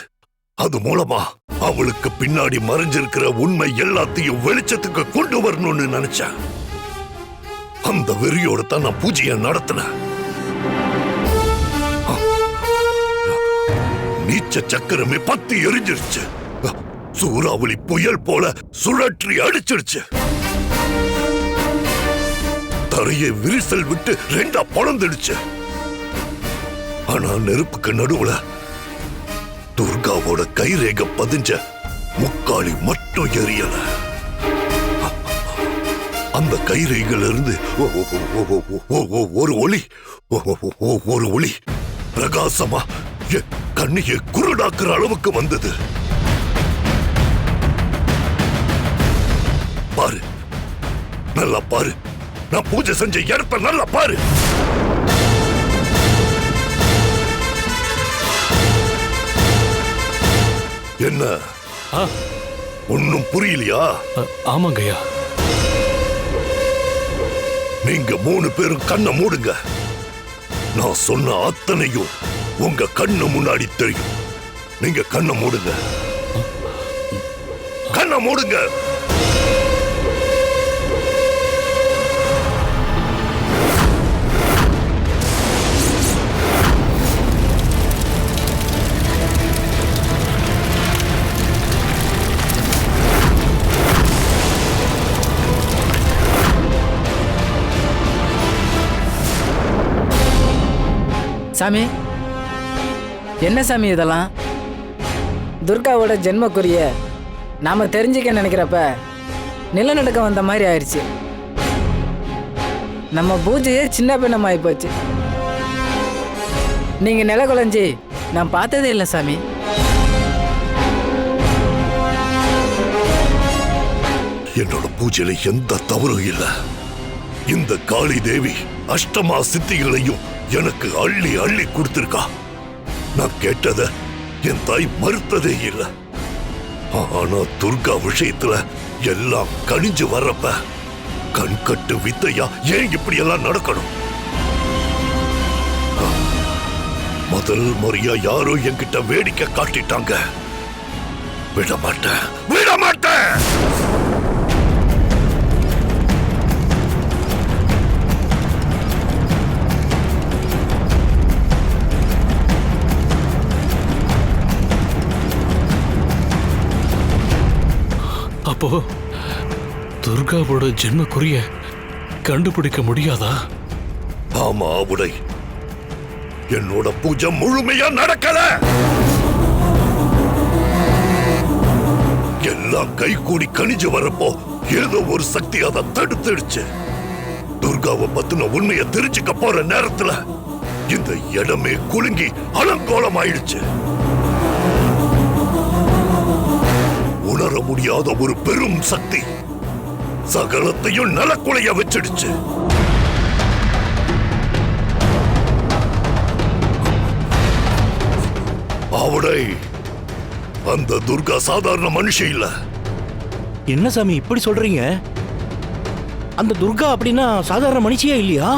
அது மூலமா அவளுக்கு பின்னாடி மறைஞ்சிருக்கிற உண்மை எல்லாத்தையும் வெளிச்சத்துக்கு கொண்டு வரணும்னு நினைச்சேன். அந்த வெறியோட தான் நான் பூஜையை நடத்தினேன். நீச்ச சக்கரமே பத்தி எரிஞ்சிருச்சு. சூறாவளி புயல் போல சுழற்றி அடிச்சிருச்சு. தரையை விரிசல் விட்டு ரெண்டா பொளந்துடுச்சு. ஆனா நெருப்புக்கு நடுவுல துர்காவோட கைரேகை பதிஞ்ச முக்காளி மட்டும் எரியல. அந்த கைரேகையில இருந்து ஒரு ஒளி பிரகாசமா கண்ணியை குருடாக்குற அளவுக்கு வந்தது. பாரு, நல்லா பாரு, நான் பூஜை செஞ்ச இடத்த நல்லா பாரு. என்ன ஒன்னும் புரியலையா? ஆமாங்கய்யா. நீங்க 3 பேரும் கண்ணை மூடுங்க. நான் சொன்ன அத்தனையும் உங்க கண்ணு முன்னாடி தெரியும். நீங்க கண்ணை மூடுங்க, கண்ணை மூடுங்க. சாமி, என்ன சாமி இதெல்லாம்? துர்காவோட ஜென்மக்குரிய நாம தெரிஞ்சுக்க நினைக்கிறப்ப நிலநடுக்கம் வந்த மாதிரி ஆயிடுச்சு. நம்ம பூஜையே சின்ன பின்னமாயி போச்சு. நீங்க நில குலைஞ்சி நான் பார்த்ததே இல்லை சாமி. என்னோட பூஜையில எந்த தவறும் இல்ல. இந்த காளி தேவி அஷ்டமா சித்திகளையும் எனக்கு அள்ளி அள்ளி கொடுத்திருக்கா. நான் கேட்டத என் தாய் மறுத்ததே இல்ல. ஆனா துர்கா விஷயத்துல எல்லாம் கணிஞ்சு வர்றப்ப கண்கட்டு வித்தையா ஏன் இப்படி எல்லாம் நடக்கணும்? முதல் முறையா யாரோ என்கிட்ட வேடிக்கை காட்டிட்டாங்க. விட மாட்டேன், விட மாட்டேன். அப்போ துர்காவோட ஜென்மக்குரிய கண்டுபிடிக்க முடியாதா? ஆமா உடை, என்னோட பூஜை முழுமையா நடக்கல. எல்லாம் கை கூடி கணிஞ்சு வரப்போ ஏதோ ஒரு சக்தி அதை தடுத்துடுச்சு. துர்காவை பத்தின உண்மையை தெரிஞ்சுக்க போற நேரத்துல இந்த இடமே குலுங்கி அலங்கோலம் ஆயிடுச்சு. உணர முடியாத ஒரு பெரும் சக்தி சகலத்தையும் நலக்குலைய வச்சிடுச்சு. அவடை, அந்த துர்கா சாதாரண மனுஷ இல்ல. என்ன சாமி இப்படி சொல்றீங்க? அந்த துர்கா அப்படின்னா சாதாரண மனுஷியா இல்லையா?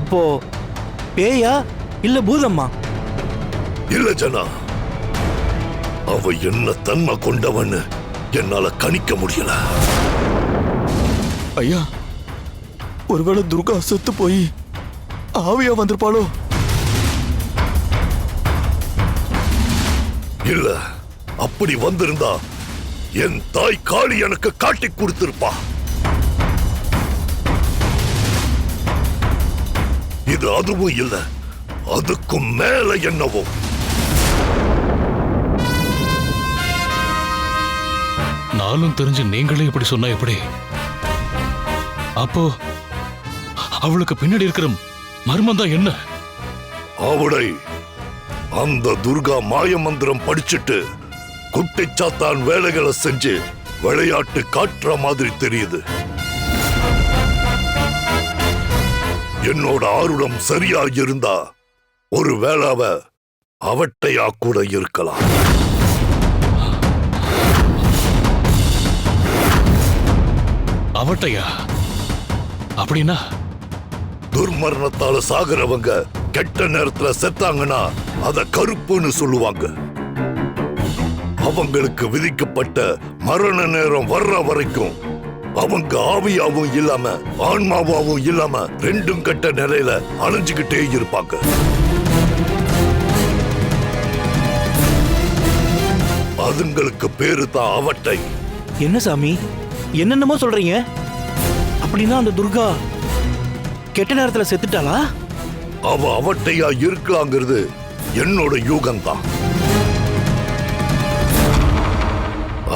அப்போ பேயா இல்ல பூதம்மா? இல்ல ஜனா, அவ என்ன தன்மை கொண்டவன்னு என்னால கணிக்க முடியல. ஐயா, ஒருவேளை துர்கா செத்து போய் ஆவியா வந்திருப்பாளோ? இல்ல, அப்படி வந்திருந்தா என் தாய் காளி எனக்கு காட்டி கொடுத்திருப்பா. இது அதுவும் இல்ல, அதுக்கும் மேல என்னவோ. நானும் தெரிஞ்சு நீங்களே இப்படி சொன்னா எப்படி? அப்போ அவளுக்கு பின்னாடி இருக்கிற மர்மம் தான் என்ன? அவளை அந்த துர்கா மாய மந்திரம் படிச்சுட்டு குட்டிச்சாத்தான் வேலைகளை செஞ்சு விளையாட்டு காட்டுற மாதிரி தெரியுது. என்னோட ஆருடம் சரியா இருந்தா ஒரு வேளாவ அவட்டையா கூட இருக்கலாம். அவட்டையா? அப்படின்னா துர்மரணத்தால சாகுறவங்க கெட்ட நேரத்துல செத்தாங்கன்னா அத கருப்புன்னு சொல்லுவாங்க. அவங்களுக்கு விதிக்கப்பட்ட மரண நேரம் வர்ற வரைக்கும் அவங்க ஆவியாவும் இல்லாம ஆன்மாவாவும் இல்லாம ரெண்டும் கெட்ட நிலையில அலைஞ்சுக்கிட்டே இருப்பாங்க. அதுங்களுக்கு பேரு தான் அவட்டை. என்ன சாமி என்னென்னமோ சொல்றீங்க? அப்படின்னா அந்த துர்கா கெட்ட நேரத்துல செத்துட்டாளா? அவ அவட்டையா இருக்கலாங்கிறது என்னோட யூகம்தான்.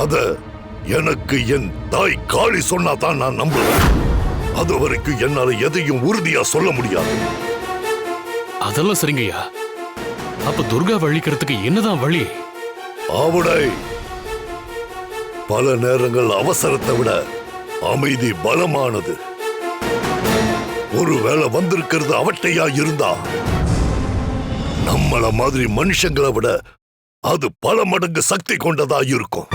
அத எனக்கு என் தாய் காளி சொன்னாதான் நான் நம்புவேன். அது வரைக்கும் என்னால எதையும் உறுதியா சொல்ல முடியாது. அதெல்லாம் சரிங்கய்யா. அப்ப துர்கா அழிக்கிறதுக்கு என்னதான் வழி? அவடை பல நேரங்கள் அவசரத்தை விட அமைதி பலமானது. ஒருவேளை வந்திருக்கிறது அவட்டையா இருந்தா நம்மள மாதிரி மனுஷங்களை விட அது பல மடங்கு சக்தி கொண்டதா இருக்கும்.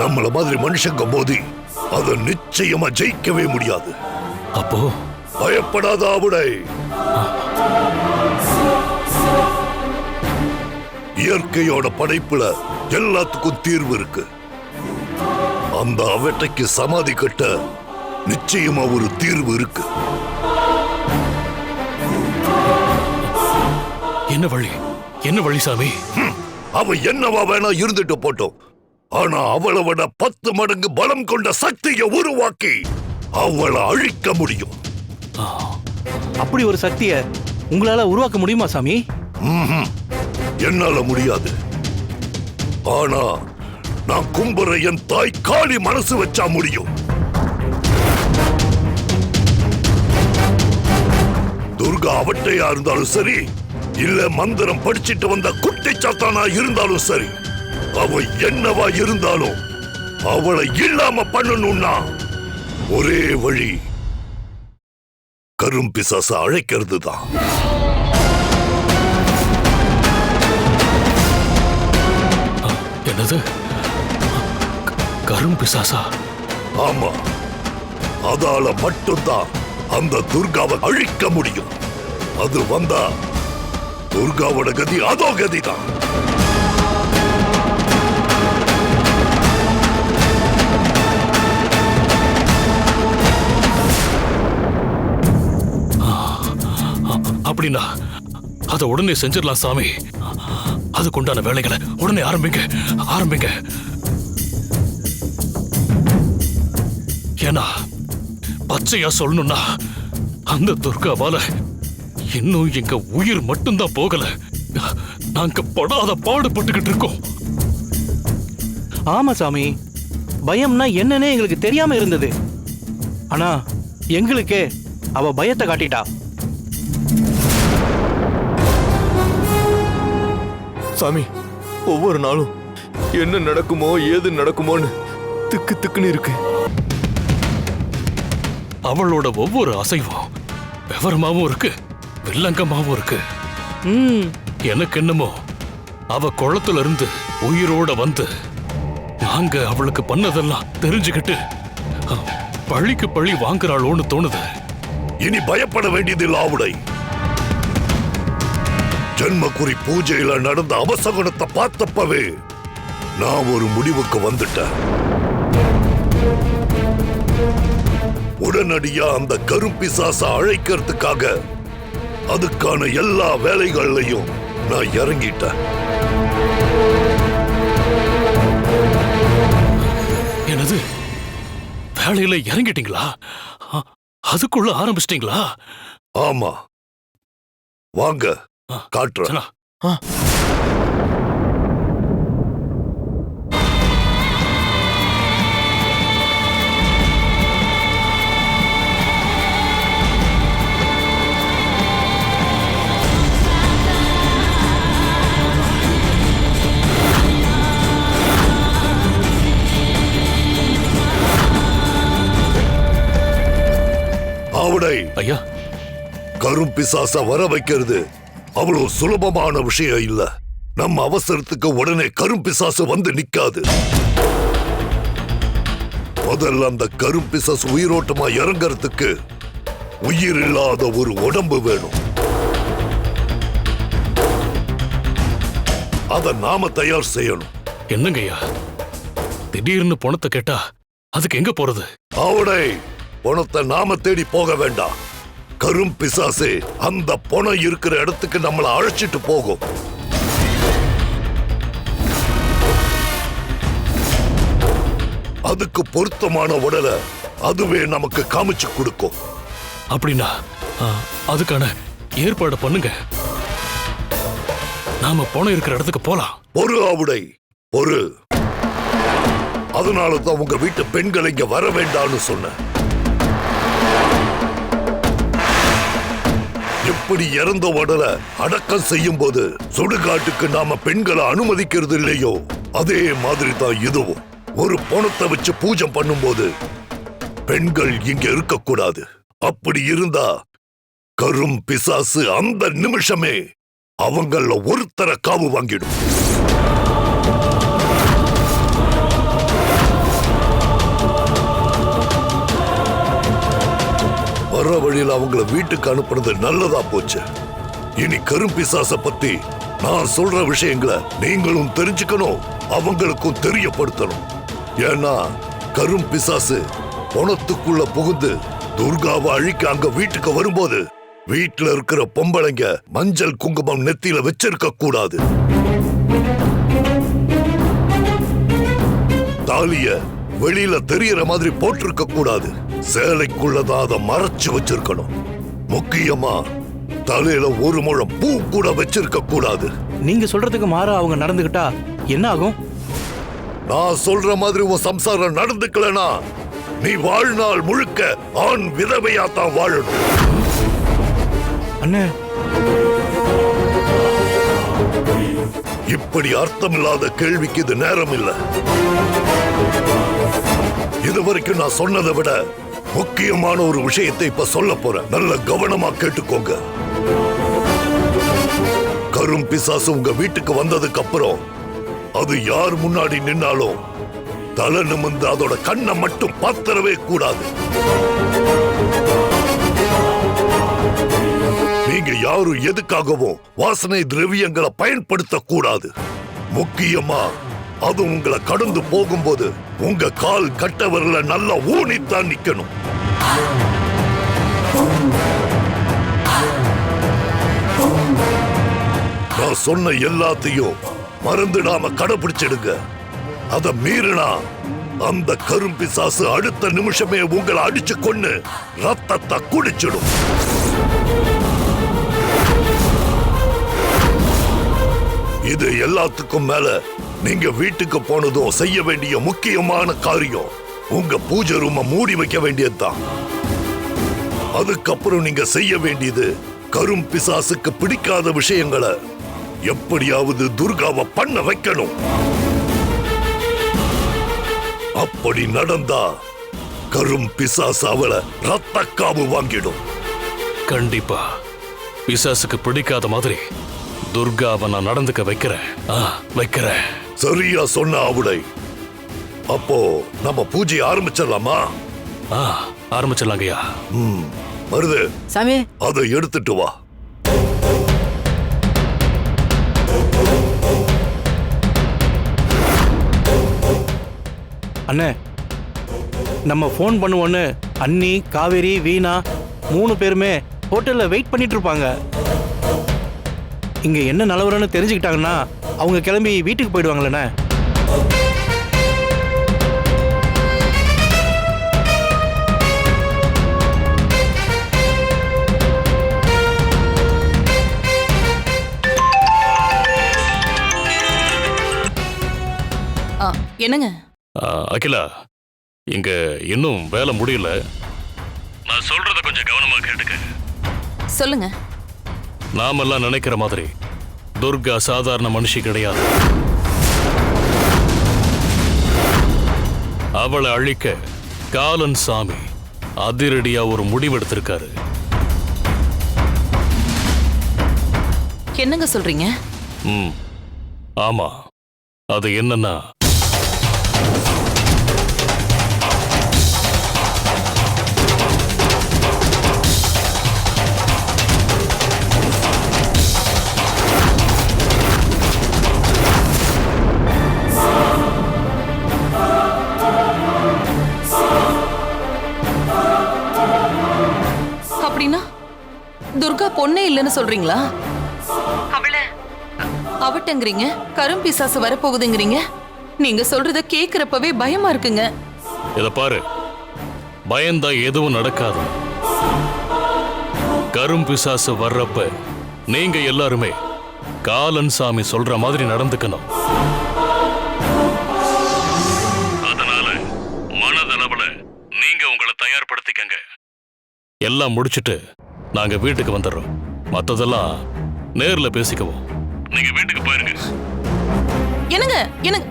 நம்மள மாதிரி மனுஷங்க மோதி அதை நிச்சயமா ஜெயிக்கவே முடியாது. அப்போ பயப்படாத அவடை. இயற்கையோட படைப்புல எல்லாத்துக்கும் தீர்வு இருக்கு. அந்த அவட்டைக்கு சமாதி கட்ட நிச்சயமா ஒரு தீர்வு இருக்கு. என்ன வழி? என்ன வழி சாமி? அவ என்னவா வேணா இருந்துட்டு போட்டோம். ஆனா அவளை விட 10 மடங்கு பலம் கொண்ட சக்தியை உருவாக்கி அவளை அழிக்க முடியும். அப்படி ஒரு சக்தியை உங்களால உருவாக்க முடியுமா சாமி? என்னால முடியாது. ஆனா நான் கும்புற என் தாய் காளி மனசு வச்சா முடியும். துர்கா அவட்டையா இருந்தாலும் சரி, இல்ல மந்திரம் படிச்சிட்டு வந்த குட்டிச்சாத்தானா இருந்தாலும் சரி, அவ என்னவா இருந்தாலும் அவளை இல்லாம பண்ணணும்னா ஒரே வழி கரும்பிசாச அழைக்கிறது தான். என்னது? கரும்பிசாசா? ஆமா, அதால மட்டும்தான் அந்த துர்காவை அழிக்க முடியும். அது வந்தா துர்காவோட கதி அதோ கதிதான். அப்படின்னா அதை உடனே செஞ்சிடலாம் சாமி. அதுக்குண்டான வேலைகளை உடனே ஆரம்பிங்க. ஏன்னா பச்சையா சொல்லணும்னா அந்த துர்காவால இன்னும் எங்க உயிர் மட்டும்தான் போகல. நாங்க படாத பாடுபட்டுக்கிட்டு இருக்கோம். ஆமா சாமி, பயம்னா என்னன்னே எங்களுக்கு தெரியாம இருந்தது. ஆனா எங்களுக்கே அவ பயத்தை காட்டிட்டா. சாமி, ஒவ்வொரு நாளும் என்ன நடக்குமோ ஏது நடக்குமோன்னு திக்கு திக்குன்னு இருக்கு. அவளோட ஒவ்வொரு அசைவும் விவரமாவும் இருக்கு, வில்லங்கமாவும் இருக்கு. எனக்கு என்னமோ அவ குளத்துல இருந்து உயிரோட வந்து நாங்க அவளுக்கு பண்ணதெல்லாம் தெரிஞ்சுக்கிட்டு பழிக்கு பழி வாங்குறாளோன்னு தோணுது. இனி பயப்பட வேண்டியதில்லை ஆவுடை. ஜென்மக்குறி பூஜையில நடந்த அவசகுணத்தை பார்த்தப்பவே நான் ஒரு முடிவுக்கு வந்துட்டேன். உடனடியா அந்த கரும்பிசாச அழைக்கிறதுக்காக அதுக்கான எல்லா வேலைகள்லையும் நான் இறங்கிட்டேன். என்னது? வேலையில இறங்கிட்டீங்களா? அதுக்குள்ள ஆரம்பிச்சிட்டீங்களா? ஆமா, வாங்க காட்டுறேன். கரும்பிசாச வர வைக்கிறது அவ்வளவு சுலபமான விஷயம் இல்ல. நம்ம அவசரத்துக்கு உடனே கரும்பிசாசு வந்து நிக்காது. முதல்ல அந்த கரும்பிசாசு உயிரோட்டமா இறங்கறதுக்கு உயிர் இல்லாத ஒரு உடம்பு வேணும். அத நாம தயார் செய்யணும். என்னங்கய்யா திடீர்னு பணத்தை கேட்டா அதுக்கு எங்க போறது? அவடை பணத்தை நாம தேடி போக வேண்டாம். கரும்பிசாசு அந்த பணம் இருக்கிற இடத்துக்கு நம்மளை அழைச்சிட்டு போகும். அதுக்கு பொருத்தமான உடலை அதுவே நமக்கு காமிச்சு கொடுக்கும். அப்படின்னா அதுக்கான ஏற்பாடு பண்ணுங்க. நாம பணம் இருக்கிற இடத்துக்கு போலாம். பொறு ஆவுடை பொறு. அதனாலதான் உங்க வீட்டு பெண்கள் இங்க வர வேண்டாம்னு சொன்ன. எப்படி இறந்த உடலை அடக்கம் செய்யும் போது சுடுகாட்டுக்கு நாம பெண்களை அனுமதிக்கிறது இல்லையோ அதே மாதிரி தான் இதுவும். ஒரு பணத்தை வச்சு பூஜை பண்ணும்போது பெண்கள் இங்க இருக்கக்கூடாது. அப்படி இருந்தா கரும்பிசாசு அந்த நிமிஷமே அவங்கள ஒருத்தர காவு வாங்கிடும். வர வழியில் அவங்கள வீட்டுக்கு அனுப்புறது நல்லதா போச்சு. இனி கரும்பிசாச பத்தி நான் சொல்ற விஷயங்களை நீங்களும் தெரிஞ்சுக்கணும், அவங்களுக்கும் தெரியப்படுத்தணும். ஏன்னா கரும்பிசாசு பணத்துக்குள்ள புகுந்து துர்காவை அழிக்க அங்க வீட்டுக்கு வரும்போது வீட்டுல இருக்கிற பொம்பளைங்க மஞ்சள் குங்குமம் நெத்தியில வச்சிருக்க கூடாது. தாலிய வெளியில தெரியற மாதிரி போட்டிருக்க கூடாது. சேலைக்குள்ளதான் அதை மறைச்சு வச்சிருக்கணும். முக்கியமா தலையில ஒரு முழம் பூ கூட வச்சிருக்க கூடாது. நீங்க சொல்றதுக்கு மாறா அவங்க நடந்துகிட்டா என்ன ஆகும்? நான் சொல்ற மாதிரி உன் சம்சாரம் நடந்துக்கலனா நீ வாழ்நாள் முழுக்க ஆண் விதவையா தான் வாழணும். அண்ணே, இப்படி அர்த்தமில்லாத கேள்விக்கு இது நேரம் இல்ல. இதுவரைக்கும் நான் சொன்னதை விட முக்கியமான ஒரு விஷயத்தை இப்ப சொல்ல போறேன். நல்ல கவனமா கேட்டுக்கோங்க. கரும்பிசாசு உங்க வீட்டுக்கு வந்ததுக்கு அப்புறம் அது யார் முன்னாடி நின்னாலும் தலை நிமிர்ந்து அதோட கண்ணை மட்டும் பாத்திரவே கூடாது. நீங்க யாரும் எதுக்காகவும் வாசனை திரவியங்களை பயன்படுத்த கூடாது. முக்கியமா அது உங்களை கடந்து போகும்போது உங்க கால் கட்ட விரல நல்லா ஊனித்தான் நிக்கணும். நான் சொன்ன எல்லாத்தையும் மறந்துடாம கடைபிடிச்சிடுங்க. அத மீறினா அந்த கரும்பிசாசு அடுத்த நிமிஷமே உங்களை அடிச்சு கொன்னு ரத்தத்தை குடிச்சிடும். இது எல்லாத்துக்கும் மேல நீங்க வீட்டுக்கு போனதும் செய்ய வேண்டிய முக்கியமான காரியம் உங்க பூஜை ரூம மூடி வைக்க வேண்டியதுதான். அதுக்கப்புறம் நீங்க செய்ய வேண்டியது கரும்பிசாசுக்கு பிடிக்காத விஷயங்களை எப்படியாவது துர்காவை பண்ண வைக்கணும். அப்படி நடந்தா கரும்பிசாசு அவளை ரத்தக்காவு வாங்கிடும். கண்டிப்பா பிசாசுக்கு பிடிக்காத மாதிரி துர்காவை நான் நடந்துக்க வைக்கிறேன். சரியா சொன்ன அவளை. அப்போ நம்ம பூஜையை ஆரம்பிச்சிடலாமா? ஆரம்பிச்சிடலாங்கய்யா. மருது சாமி, அதை எடுத்துட்டு வா. அண்ணே, நம்ம ஃபோன் பண்ணுவோன்னு அண்ணி, காவேரி, வீணா 3 பேருமே ஹோட்டல்ல வெயிட் பண்ணிட்டு இருப்பாங்க. இங்க என்ன நிலவரம்னு தெரிஞ்சுக்கிட்டாங்கன்னா அவங்க கிளம்பி வீட்டுக்கு போயிடுவாங்களே. என்னங்க? அகிலா, இங்க இன்னும் வேலை முடியல. நான் சொல்றத கொஞ்சம் கவனமா கேட்டுக்க. சொல்லுங்க. நாமெல்லாம் நினைக்கிற மாதிரி துர்கா சாதாரண மனுஷி கிடையாது. அவளை அழிக்க காலன் சாமி அதிரடியா ஒரு முடிவெடுத்திருக்காரு. என்னங்க சொல்றீங்க? ம் ஆமா, அது என்னன்னா அப்படின்னா துர்கா பொண்ணே இல்லைன்னு சொல்றீங்களா? அவட்டங்கிறீங்க, கரும்பிசாசு வரப்போகுதுங்கிறீங்க. நீங்க சொல்றத கேக்குறப்பவே பயமா இருக்குங்க. இத பாரு, பயந்தா எதுவும் நடக்காது. கரும்பிசாசு வர்றப்ப நீங்க எல்லாருமே காலன் சாமி சொல்ற மாதிரி நடந்துக்கணும். அதனால மனதளவுல நீங்க உங்களை தயார்படுத்திக்கங்க. எல்லாம் முடிச்சிட்டு நாங்க வீட்டுக்கு வந்துடுறோம். மத்ததெல்லாம் நேர்ல பேசிக்குவோம். நீங்க வீட்டுக்கு போயிருங்க. என்னங்க எனக்கு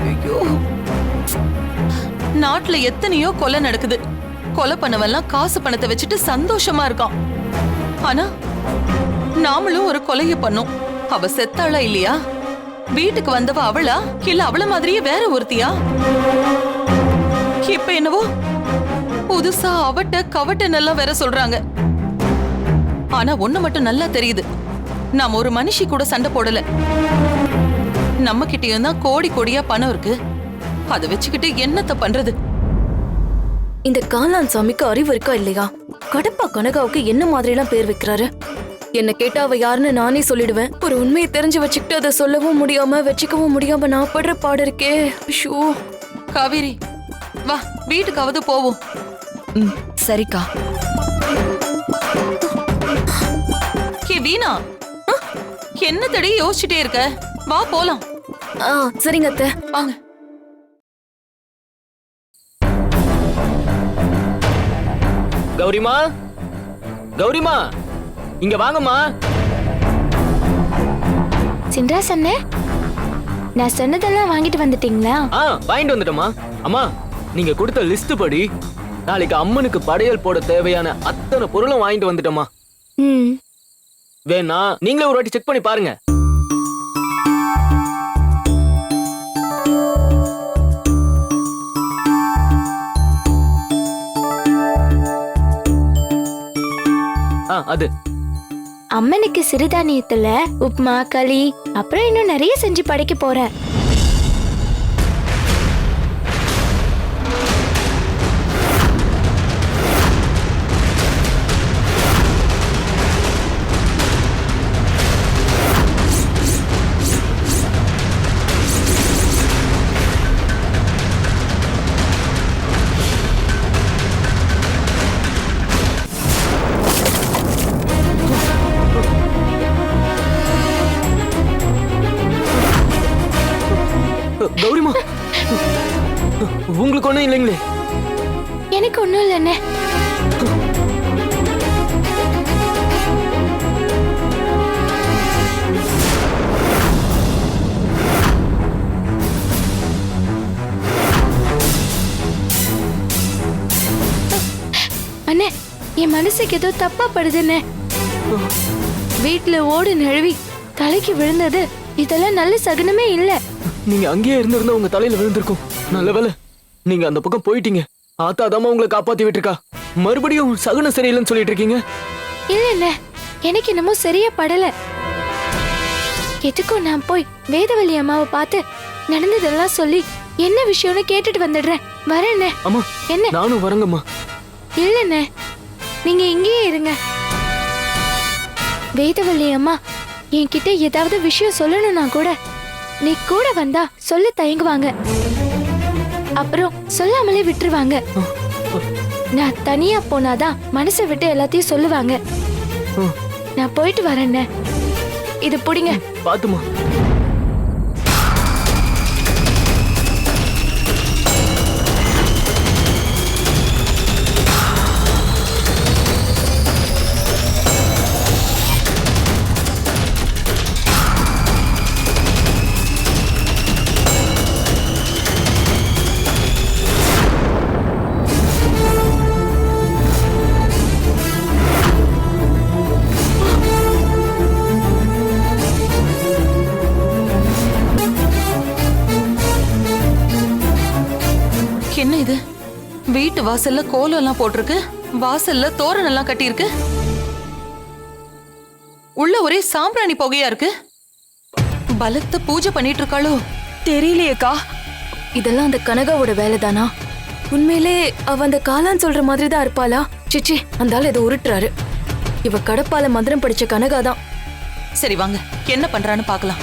ஐயோ, நாட்டுல எத்தனையோ கொலை நடக்குது. கொலை பண்ணவெல்லாம் காசு பணத்தை வச்சுட்டு சந்தோஷமா இருக்கான். ஆனா நாமளும் ஒரு கொலைய பண்ணோம். அவ செத்தாளா இல்லையா? வீட்டுக்கு வந்தவ அவளா இல்ல அவள மாதிரியே வேற ஒருத்தியா? இப்ப என்னவோ புதுசா அவட்ட கவட்ட நல்லா வேற சொல்றாங்க. ஆனா ஒண்ணு மட்டும் நல்லா தெரியுது, நாம ஒரு மனுஷி கூட சண்டை போடல. நம்ம கிட்டயும் தான் கோடி கோடியா பணம் இருக்கு. அதை வச்சுக்கிட்டு என்னத்த பண்றது? இந்த காலான் சாமிக்கு அறிவு இருக்கா இல்லையா? கடப்பா கனகாவுக்கு என்ன மாதிரி எல்லாம் பேர் வைக்கிறாரு. என்ன கேட்டா அவ யாருன்னு நானே சொல்லிடுவேன். ஒரு உண்மையை தெரிஞ்சு வச்சுக்கிட்டு அதை சொல்லவும் முடியாம வச்சுக்கவும் முடியாம நான் படுற பாடு இருக்கே. ஷோ காவேரி, வா வீட்டுக்காவது போவோம். சரிக்கா. கே வீணா, என்ன தடி யோசிச்சுட்டே இருக்க? வா போலாம். சரிங்க அத்தை, வாங்க. கௌரிமா, கௌரிமா, இங்க வாங்கம்மா. சின்ராஸ் அண்ணே, நான் சொன்னதெல்லாம் வாங்கிட்டு வந்துட்டீங்களா? வாங்கிட்டு வந்துட்டோமா. அம்மா, நீங்க கொடுத்த லிஸ்ட் படி நாளைக்கு அம்மனுக்கு படையல் போட தேவையான அத்தனை பொருளும் வாங்கிட்டு வந்துட்டோமா. வேணா நீங்களே ஒரு வாட்டி செக் பண்ணி பாருங்க. அது அம்மனுக்கு சிறுதானியத்துல உப்மா, களி, அப்புறம் இன்னும் நிறைய செஞ்சு படைக்க போறேன். கௌரிமா, உங்களுக்கு ஒண்ணும் இல்லைங்களே? எனக்கு ஒண்ணும் இல்லைண்ணே. அண்ணே, என் மனசுக்கு ஏதோ தப்பா படுதுண்ணே. வீட்டுல ஓடு நழுவி தலைக்கு விழுந்தது இதெல்லாம் நல்ல சகுனமே இல்ல. நீங்க அங்கேயே இருந்திருந்தா உங்க தலையில விழுந்திருக்கும். நல்ல வேலை நீங்க அந்த பக்கம் போயிட்டீங்க. ஆத்தாதாமா உங்களை காப்பாத்தி விட்டுருக்கா. மறுபடியும் சகுனம் சரியில்லைன்னு சொல்லிட்டு இருக்கீங்க. இல்ல, எனக்கு என்னமோ சரியா படல. எதுக்கும் நான் போய் வேதவல்லி அம்மாவை பார்த்து நடந்ததெல்லாம் சொல்லி என்ன விஷயம்னு கேட்டுட்டு வந்துடுறேன். வரேண்ணே. அம்மா, என்ன? நானும் வரேங்கம்மா. இல்லண்ணே, நீங்க இங்கேயே இருங்க. வேதவல்லி அம்மா என்கிட்ட ஏதாவது விஷயம் சொல்லணும்னா கூட நீ கூட வந்தா சொல்ல தயங்குவாங்க. அப்புறம் சொல்லாமலே விட்டுருவாங்க. நான் தனியா போனாதான் மனசை விட்டு எல்லாத்தையும் சொல்லுவாங்க. நான் போயிட்டு வரேன்னு. இது புடிங்க. பாத்துமா. வீட்டு வாசல்ல கோலம் எல்லாம் போட்டிருக்கு, வாசல்ல தோரணம் எல்லாம் கட்டியிருக்கு, உள்ள ஒரே சாம்பிராணி புகையா இருக்கு. பலத்த பூஜை பண்ணிட்டு இருக்காளோ? தெரியலையேக்கா. இதெல்லாம் அந்த கனகாவோட வேலைதானா? உண்மையிலே அவ அந்த காலான்னு சொல்ற மாதிரி தான் இருப்பாளா? சிச்சி, அந்த ஆள் இதை உருட்டுறாரு. இவ கடப்பால மந்திரம் படிச்ச கனகாதான். சரி வாங்க, என்ன பண்றான்னு பார்க்கலாம்.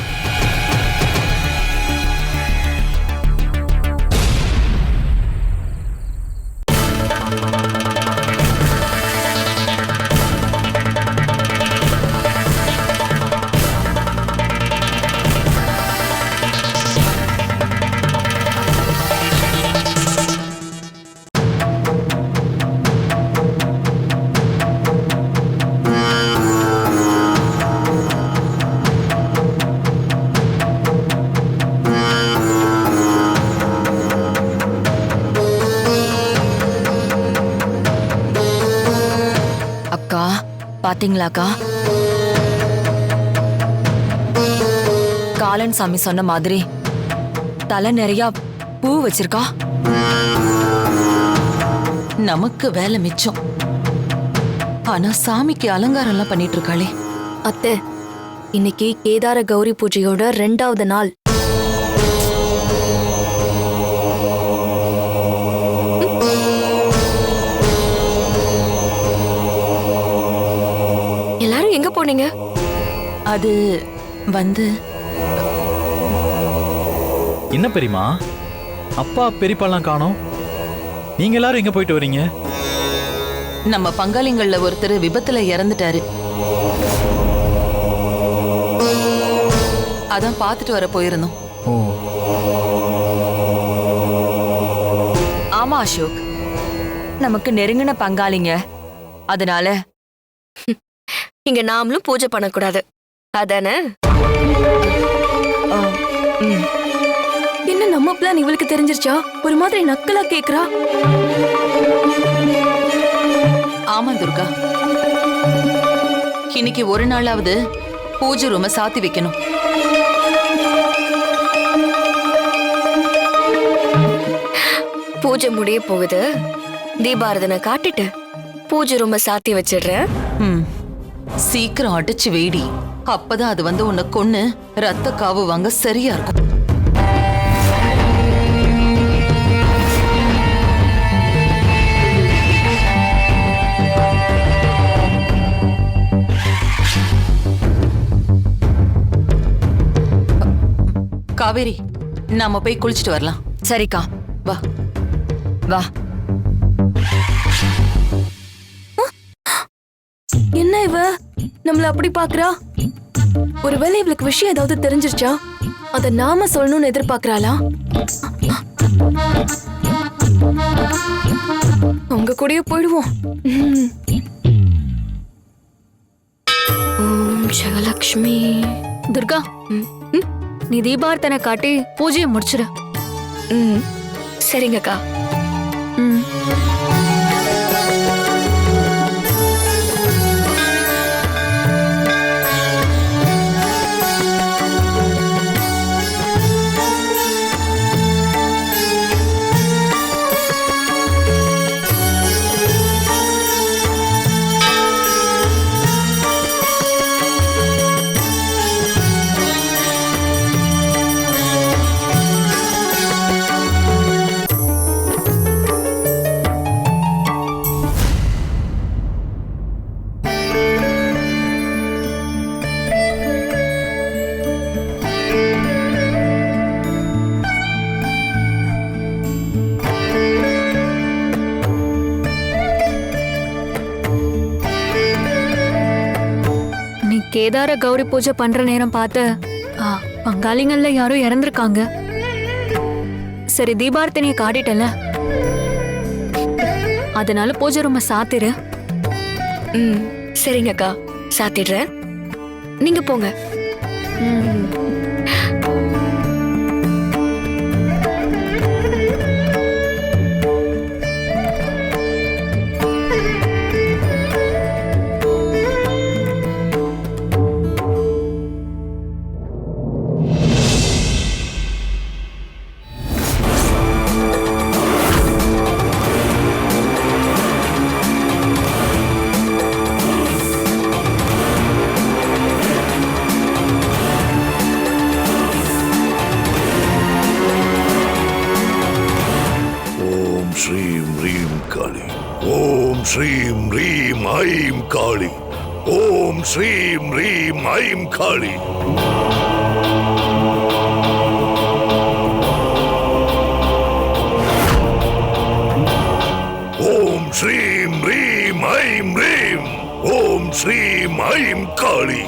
அக்கா பாத்தீங்களாக்கா, காலன் சாமி சொன்ன மாதிரி தலை நிறைய பூ வச்சிருக்கா. நமக்கு வேலை மிச்சம். ஆனா சாமிக்கு அலங்காரம் எல்லாம் பண்ணிட்டு இருக்காளே. அத்தை, இன்னைக்கு கேதார கௌரி பூஜையோட 2வது நாள். எல்லாரும் எங்க போனீங்க? அது வந்து என்ன பெரியமா, அப்பா பெரியப்பாலாம் காணோம், நீங்க எல்லாரும் எங்க போயிட்டு வரீங்க? நம்ம பங்காளிங்கள்ல ஒருத்தர் விபத்துல இறந்துட்டாரு. அதான் பார்த்துட்டு வர போயிருந்தோம். ஓ, ஆமா அசோக், நமக்கு நெருங்கின பங்காளிங்க. அதனால இங்க நாமளும் பூஜை பண்ணக்கூடாது அதானே? என்ன நம்ம பிளான் இவளுக்கு தெரிஞ்சிருச்சா? ஒரு மாதிரி நக்கலா கேக்குறா. ஆமா துர்கா, இன்னைக்கு ஒரு நாளாவது பூஜை ரூம சாத்தி வைக்கணும். பூஜை முடிய போகுது, தீபாரதனை காட்டிட்டு பூஜை ரூம சாத்தி வச்சிடுறேன். சீக்கிரம் அடிச்சு வெயிடி, அப்பதான் அது வந்து உன்னை கொன்னு ரத்த காவு வாங்க சரியா இருக்கும். காவேரி, நாம போய் குளிச்சுட்டு வரலாம். சரிக்கா, வா வா. என்ன இவ நம்மள அப்படி பாக்குறா? ஒருவேளை இவளுக்கு விஷயம் ஏதாவது தெரிஞ்சிருச்சா? அத நாம சொல்லணும்னு எதிர்பார்க்கறாளா? அவங்க கூடயே போயிடுவோம். ஓம் ஜெகலக்ஷ்மி. துர்கா, நீ தீபார்த்தனை காட்டி பூஜையை முடிச்சிரு. சரிங்கக்கா. கேதார கௌரி பூஜை பண்ற நேரம் பார்த்து பங்காளிங்கள்ல யாரும் இறந்திருக்காங்க. சரி, தீபார்த்தனையை காட்டிட்டல, அதனால பூஜை ரூம சாத்திரு. சரிங்கக்கா, சாத்திடுறேன். நீங்க போங்க. ஸ்ரீம் ரீம் ஐம் காளி. ஓம் ஸ்ரீம் ரீம் ஐம் காளி. ஓம் ஸ்ரீம் ரீம் ஐம் ரீம். ஓம் ஸ்ரீம் ஐம் காளி.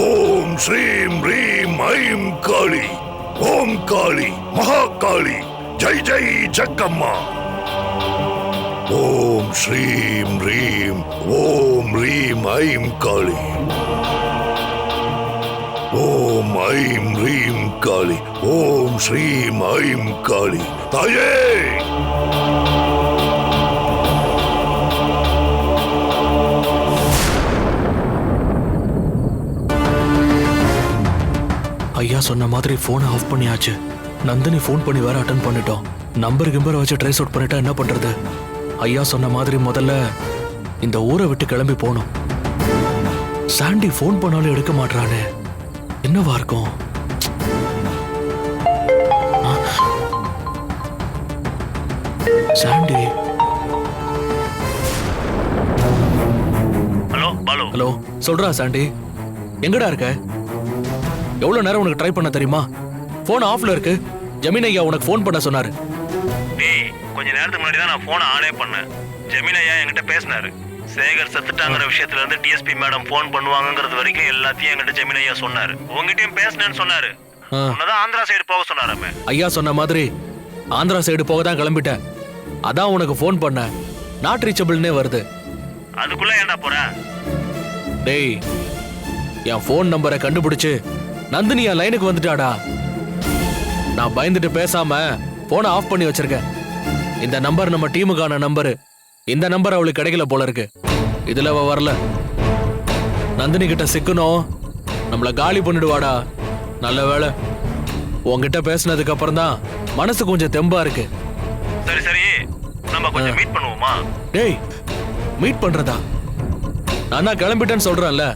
ஓம் ஸ்ரீம் ரீம் ஐம் காளி. ஓம் காளி மகாகாளி. ஜெய் ஜெய் ஜக்கம்மா. ஓம் ஸ்ரீம் ரீம். ஓம் ரீம் ஐம் காளி. ஓம் ஐம் ரீம் காளி. ஓம் ஸ்ரீம் ஐம் காளி. தாயே ஐயா சொன்ன மாதிரி போனை ஆஃப் பண்ணியாச்சு. நந்தினி ஃபோன் பண்ணி வேற அட்டன் பண்ணிட்டோம். நம்பர் கிம்பர் வச்சு ட்ரேஸ் அவுட் பண்ணிட்டா என்ன பண்றது? ஐயா சொன்ன மாதிரி முதல்ல இந்த ஊரை விட்டு கிளம்பி போனோம். சாண்டி ஃபோன் பண்ணாலும் எடுக்க மாட்டானே, என்னவா இருக்கும்? சாண்டி. ஹலோ பாலு. ஹலோ, சொல்றா சாண்டி, எங்கடா இருக்க? எவ்வளவு நேரம் உனக்கு ட்ரை பண்ண தெரியுமா? போன் ஆஃப்ல இருக்கு. ஜமீன் ஐயா உனக்கு ஃபோன் பண்ண சொன்னாரு. டேய், கொஞ்ச நேரத்துக்கு முன்னாடி தான் நான் போனை ஆனே பண்ணேன். ஜமீன் ஐயா என்கிட்ட பேசினாரு. சேகர் செத்துட்டாங்கிற விஷயத்துல இருந்து டிஎஸ்பி மேடம் ஃபோன் பண்ணுவாங்கங்கிறது வரைக்கும் எல்லாத்தையும் என்கிட்ட ஜமீன் ஐயா சொன்னாரு. உங்ககிட்டயும் பேசினேன்னு சொன்னாரு. உன்னதான் ஆந்திரா சைடு போக சொன்னாராமே. ஐயா சொன்ன மாதிரி ஆந்திரா சைடு போக தான் கிளம்பிட்டேன். அதான் உனக்கு ஃபோன் பண்ண. நாட் ரீச்சபிள்னே வருது. அதுக்குள்ள ஏன்டா போற? டேய், என் ஃபோன் நம்பரை கண்டுபிடிச்சு நந்தினி என் லைனுக்கு வந்துட்டாடா. நான் பயந்துட்டு பேசாம போனை ஆஃப் பண்ணி வச்சிருக்கேன். இந்த நம்பர் நம்ம டீமுக்கான நம்பரு. இந்த நம்பர் அவளுக்கு கிடைக்கல போல இருக்கு. இதுல அவ வரல. நந்தினி கிட்ட சிக்கணும், நம்மள காலி பண்ணிடுவாடா. நல்ல வேளை உன்கிட்ட பேசினதுக்கு அப்புறம் தான் மனசு கொஞ்சம் தெம்பா இருக்கு. சரி சரி, நம்ம கொஞ்சம் மீட் பண்ணுவோமா? டேய், மீட் பண்றதா? நான் தான் கிளம்பிட்டேன்னு சொல்றேன்ல.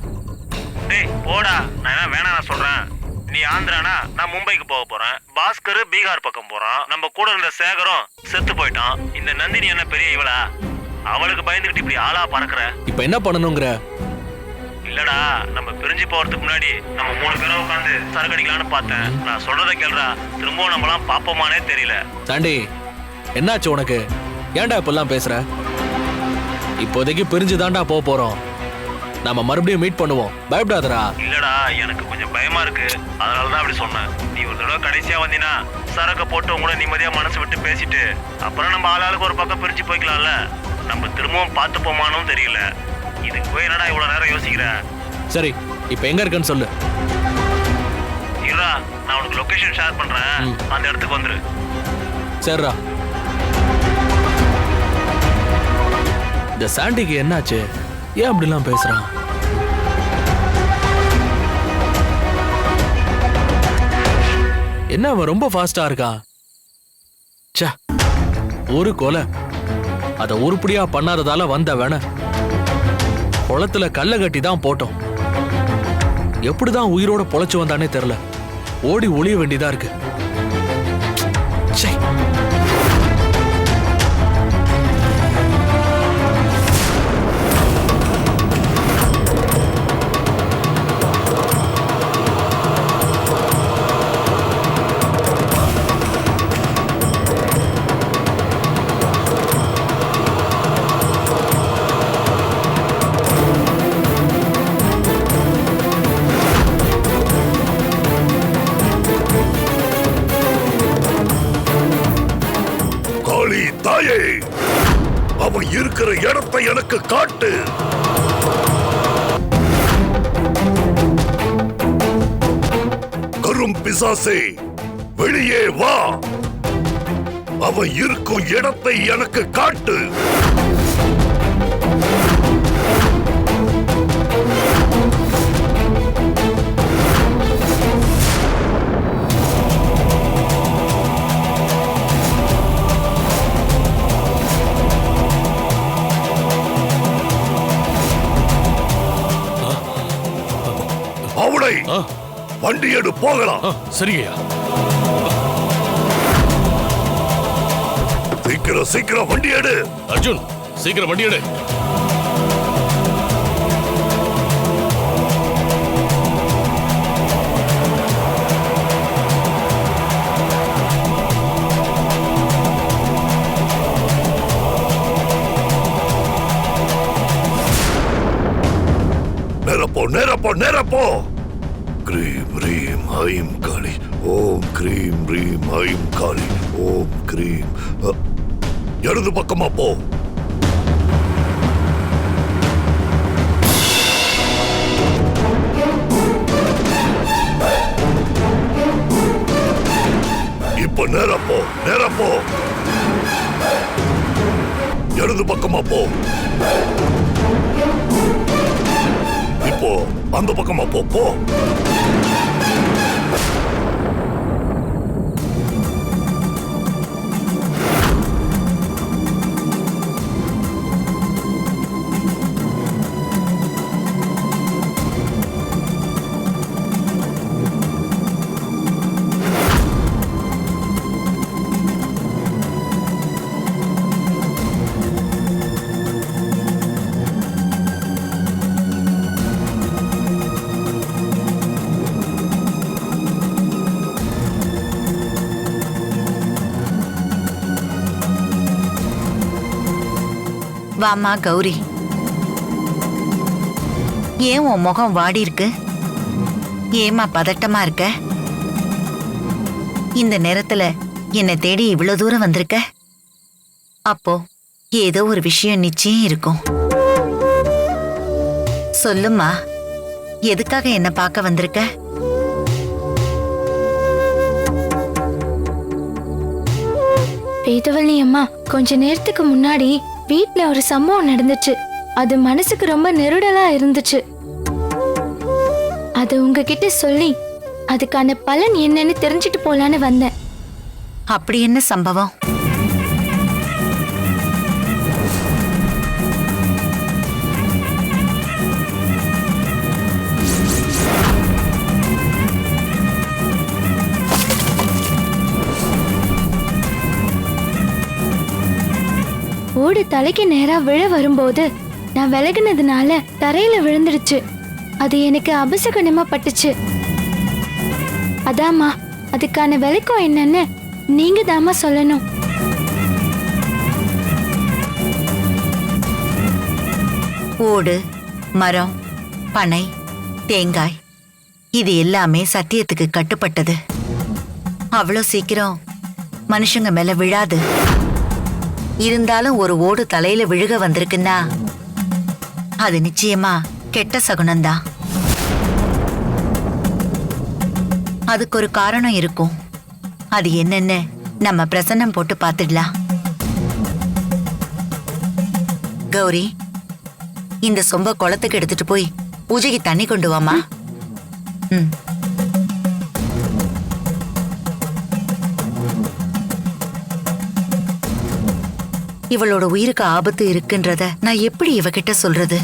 டேய் போடா, நான் வேணா நான் சொல்றேன். நீ ஆந்திரானா, நான் மும்பைக்கு போக போறேன். பாஸ்கர் பீகார் பக்கம் போறான். நம்ம கூட இருந்த சேகரும் செத்து போயிட்டான். இந்த நந்தினி என்ன பெரிய இவளா? அவளுக்கு பயந்துகிட்டு இப்படி ஆளா பறக்குற. இப்ப என்ன பண்ணணுங்கிற? இல்லடா, நம்ம பிரிஞ்சு போறதுக்கு முன்னாடி நம்ம 3 பேரும் உட்காந்து சரக்கு அடிக்கலான்னு பார்த்தேன். நான் சொல்றத கேளுடா, திரும்பவும் நம்மளாம் பாப்போமானே தெரியல. சாண்டி, என்னாச்சு உனக்கு? ஏன்டா இப்பெல்லாம் பேசுற? இப்போதைக்கு பிரிஞ்சு தாண்டா போறோம். நம்ம மறுபடியும் மீட் பண்ணுவோம், பயப்படாதடா. இல்லடா, எனக்கு கொஞ்சம் பயமா இருக்கு. அதனாலதான் அப்படி சொன்னேன். நீ ஒரு தடவை கடைசியா வந்தீனா சரக்க போட்டு உங்கள நிம்மதியா மனசு விட்டு பேசிட்டு அப்புறம் நம்ம ஆளாளுக்கு ஒரு பக்கம் பிரிஞ்சு போய்க்கலாம்ல. நம்ம திரும்பவும் பார்த்து போமானும் தெரியல. இதுக்கு போய் என்னடா இவ்வளவு நேரம் யோசிக்கிற? சரி, இப்ப எங்க இருக்கன்னு சொல்லு. இருடா, நான் உனக்கு லொகேஷன் ஷேர் பண்றேன். அந்த இடத்துக்கு வந்துரு. சரிடா. இந்த சாண்டிக்கு என்னாச்சு? ஏன் அப்படிலாம் பேசுறான்? என்ன அவன் ரொம்ப ஃபாஸ்டா இருக்கான்? ச்சே, ஒரு கொலை அத உருப்படியா பண்ணாததால வந்த வேண குளத்துல கல்ல கட்டி தான் போட்டோம். எப்படிதான் உயிரோட பொழைச்சு வந்தானே தெரியல. ஓடி ஒளிய வேண்டியதா இருக்கு. ச்சே. தாயே, அவன் இருக்கிற இடத்தை எனக்கு காட்டு. கரும் பிசாசே, வெளியே வா. அவன் இருக்கும் இடத்தை எனக்கு காட்டு. அவளை வண்டி எடு, போகலாம். சரியா? சீக்கிரம் சீக்கிரம் வண்டி எடு. அர்ஜுன், சீக்கிரம் வண்டி எடு. போ. க்ரீம் ரீம் ஐம் காளி ஓம் க்ரீம் ரீம் ஐம் காளி ஓம் க்ரீம். இடது பக்கமா போ. இப்ப நேரா போ, நேரா போ. இடது பக்கமா போ. இப்போ அந்த பக்கமா போ. போ. வாமா கௌரி. ஏன் உன் முகம் வாடி இருக்கு? ஏமா பதட்டமா இருக்க? இந்த நேரத்துல என்னை தேடி இவ்வளவு தூரம் வந்திருக்க? அப்போ ஏதோ ஒரு விஷயம் நிச்சயம் இருக்கும். சொல்லுமா, எதுக்காக என்ன பார்க்க வந்திருக்க? வேதவள்ளி அம்மா, கொஞ்ச நேரத்துக்கு முன்னாடி வீட்ல ஒரு சம்பவம் நடந்துச்சு. அது மனசுக்கு ரொம்ப நெருடலா இருந்துச்சு. அது உங்ககிட்ட சொல்லி அதுக்கான பலன் என்னன்னு தெரிஞ்சுட்டு போலான்னு வந்தேன். அப்படி என்ன சம்பவம்? ஓடு தலைக்கு நேரா விழ வரும்போது நான் விலகினதுனால தரையில விழுந்துடுச்சு. அது எனக்கு அபசகனமா பட்டுச்சு. அதாம்மா, அதுக்கான விளக்கம் என்னன்னு நீங்க தாமா சொல்லணும். ஓடு, மரம், பனை, தேங்காய் இது எல்லாமே சத்தியத்துக்கு கட்டுப்பட்டது. அவ்வளோ சீக்கிரம் மனுஷங்க மேல விழாது. இருந்தாலும் ஒரு ஓடு தலையில விழுக வந்திருக்குன்னா அது நிச்சயமா கெட்ட சகுனம்தான். அதுக்கு ஒரு காரணம் இருக்கும். அது என்னன்னு நம்ம பிரசன்னம் போட்டு பார்த்துடலாம். கௌரி, இந்த சொம்ப குளத்துக்கு எடுத்துட்டு போய் பூஜைக்கு தண்ணி கொண்டு வாமா. ம். இவளோட உயிருக்கு ஆபத்து இருக்குன்றத நான் எப்படி இவகிட்ட சொல்றது?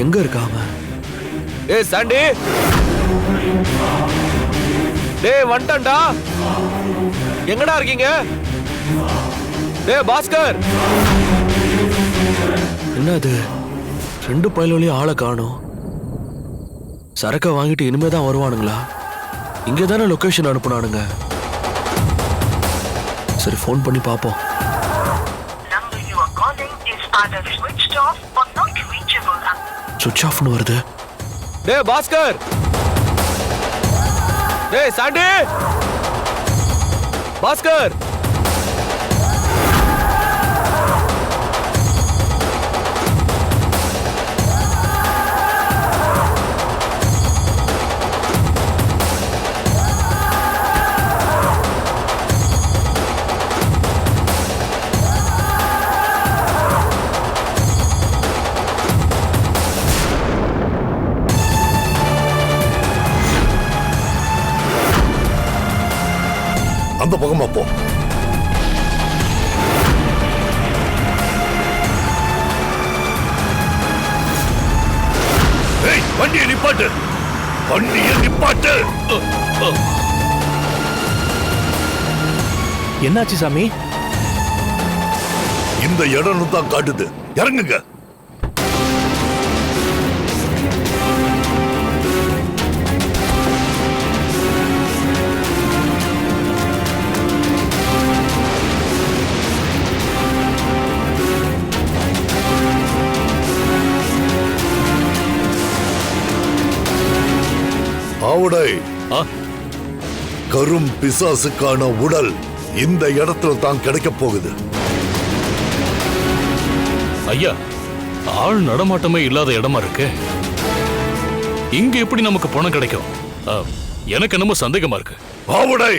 எங்க இருக்காம? ஏய் சாண்டி, டேய் வந்துட்டா. எங்கடா இருக்கீங்க? டேய் பாஸ்கர், என்னது ரெண்டு பயலோலையும் ஆளை காணோம். சரக்க வாங்கிட்டு இனிமேதான் வருவானுங்களா? இங்கதானே லொகேஷன் அனுப்புனானுங்க. சரி, ஃபோன் பண்ணி பாப்போம். சுவிட்ச் ஆஃப்னு வருது. டேய் பாஸ்கர், டேய் சாண்டி, பாஸ்கர். அந்த பக்கமா போ. ஏய், வண்டியை நிப்பாட்டு, வண்டியை நிப்பாட்டு. என்னாச்சு சாமி? இந்த இடம் தான் காட்டுது, இறங்குங்க. ஆவுடை, கரும் பிசாசுக்கான உடல் இந்த இடத்துல தான் கிடைக்க போகுது. ஐயா, ஆள் நடமாட்டமே இல்லாத இடமா இருக்கு. இங்க எப்படி நமக்கு பணம் கிடைக்கும்? எனக்கு என்னமோ சந்தேகமா இருக்கு. ஆவுடை,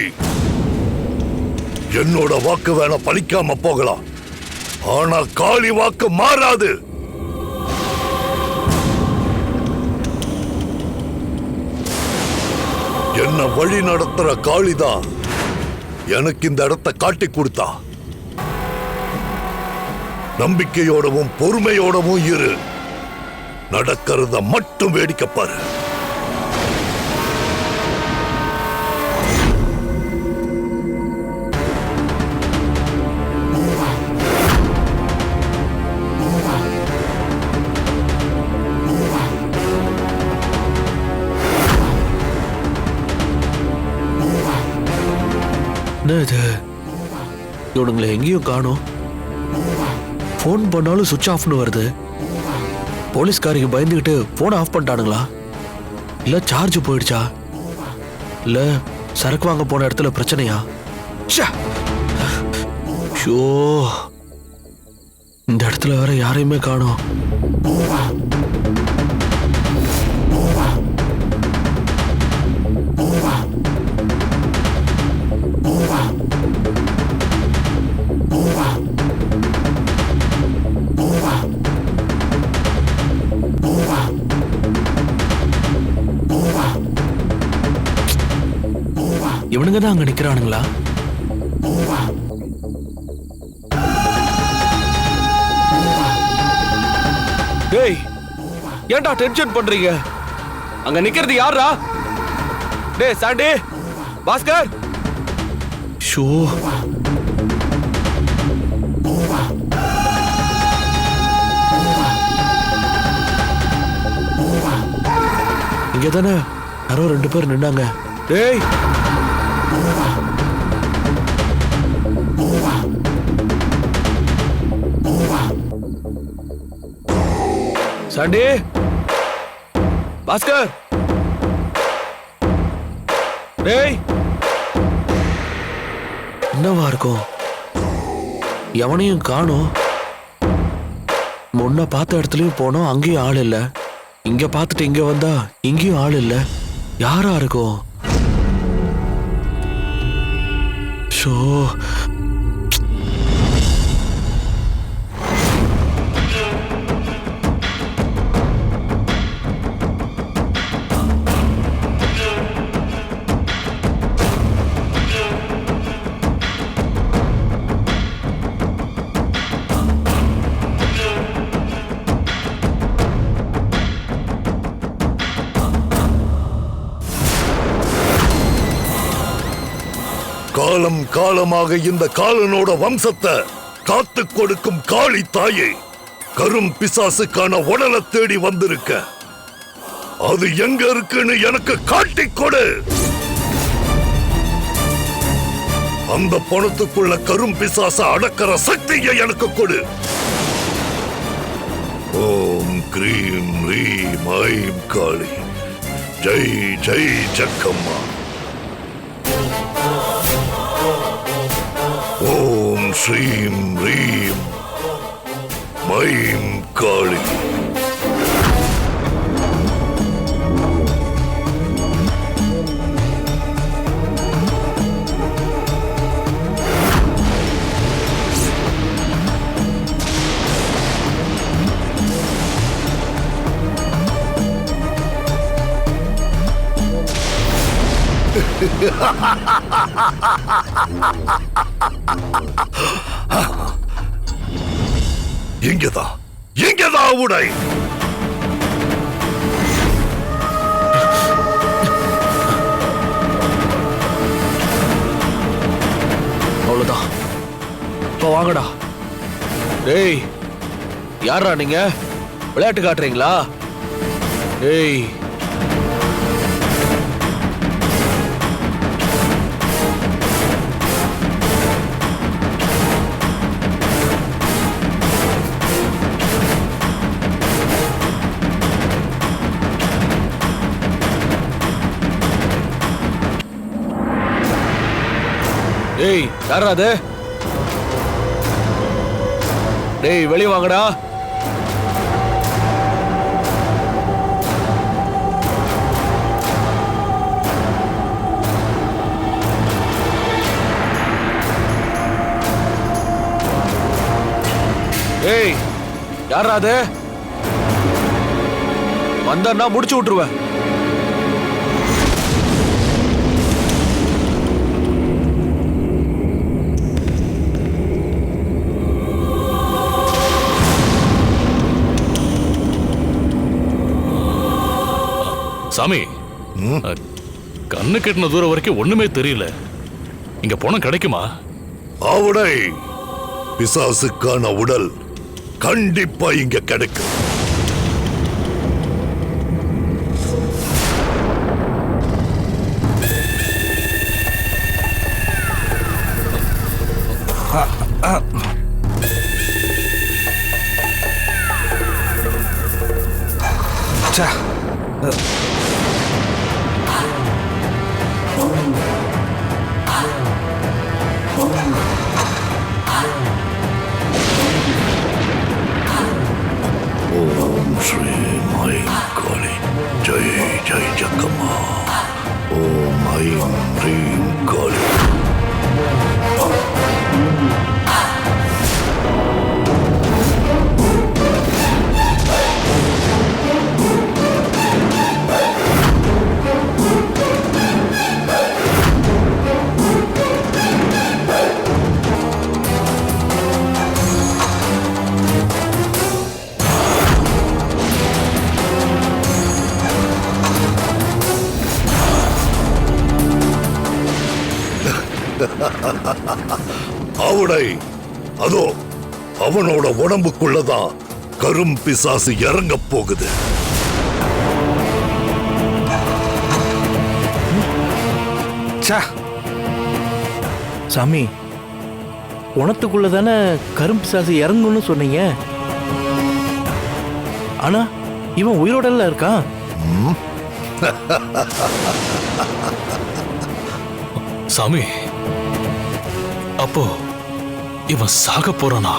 என்னோட வாக்கு வேணா பலிக்காம போகலாம், ஆனா காளி வாக்கு மாறாது. என்ன வழி நடத்துற காளிதான் எனக்கு இந்த இடத்தை காட்டி கொடுத்தா. நம்பிக்கையோடவும் பொறுமையோடவும் இரு, நடக்கிறத மட்டும் வேடிக்கை பாரு. என்ன இது? இவனுங்களை எங்கேயும் காணோம். போன் பண்ணாலும் சுவிட்ச் ஆஃப்னு வருது. போலீஸ்காரங்க பயந்துகிட்டு போனை ஆஃப் பண்ணிட்டானுங்களா? இல்ல சார்ஜ் போயிடுச்சா? இல்ல சரக்கு வாங்க போன இடத்துல பிரச்சனையா? ஷோ, இந்த இடத்துல வேற யாரையுமே காணோம். இவனுங்க தான் அங்க நிக்கிறானுங்களா? டேய், ஏன்டா டென்ஷன் பண்றீங்க? அங்க நிக்கிறது யாரா? டேய் சாண்டி, பாஸ்கர். ஷோ, இங்க தானே யாரோ 2 பேர் நின்னாங்க. டேய், சாண்டி, பாஸ்கர். டேய், என்னவா இருக்கும்? எவனையும் காணோம். முன்ன பார்த்த இடத்துலயும் போனோம், அங்கேயும் ஆள் இல்ல. இங்க பார்த்துட்டு இங்க வந்தா இங்கேயும் ஆள் இல்ல. யாரா இருக்கும்? ஷோ, காலம் காலமாக இந்த காலனோட வம்சத்தை காத்து கொடுக்கும் காளி தாயே, கரும் பிசாசுக்கான உடலை தேடி வந்திருக்க. அது எங்க இருக்குன்னு எனக்கு காட்டிக் கொடு. அந்த பணத்துக்குள்ள கரும் பிசாச அடக்கிற சக்தியை எனக்கு கொடு. ஓம் கிரீம் ரீம் ஐம் காளி, ஜெய் ஜெய் ஜக்கம்மா. ஓம் ஸ்ரீம் ரீம் மைம் காளி. இங்கதான் உடை. அவ்வளவுதான். இப்ப வாங்கடா. டேய், யாரா நீங்க? விளையாட்டு காட்டுறீங்களா? டேய், டேய், யாரா அது? டேய், வெளிய வாங்கடா. டேய், யாரா அது? வந்தா முடிச்சு விட்டுருவேன். சாமி, கண்ணு கெட்டின தூரம் வரைக்கும் ஒண்ணுமே தெரியல. இங்க பணம் கிடைக்குமா? ஆவுடை, பிசாசுக்கான உடல் கண்டிப்பா இங்க கிடைக்கும். ஓம் ஸ்ரீ ஐம் காளி ஜெய் ஜெய் ஜக்கம்மா. ஓம் ஐம் ரீம் காளி. ஆவுடை, அதோ அவனோட உடம்புக்குள்ளதான் கரும் பிசாசு இறங்க போகுது. சாமி, உணத்துக்குள்ள தானே கரும்பு சாசு இறங்கும்னு சொன்னீங்க. ஆனா இவன் உயிரோடல இருக்கான். சாமி, அப்போ இவன் சாக போறானா?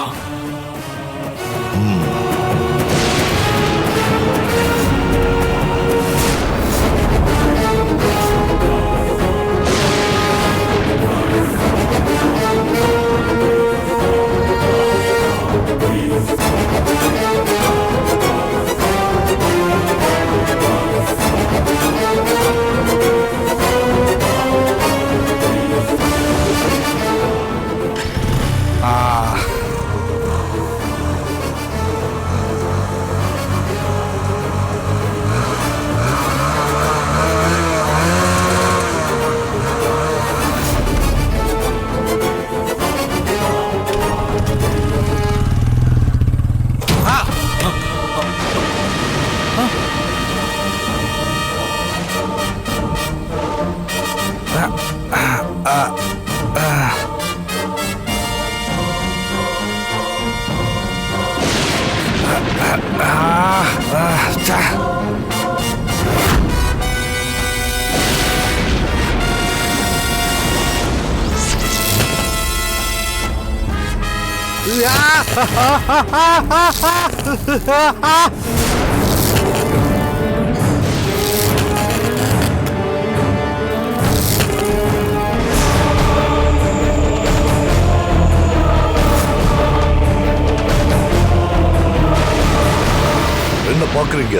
என்ன பாக்குறீங்க?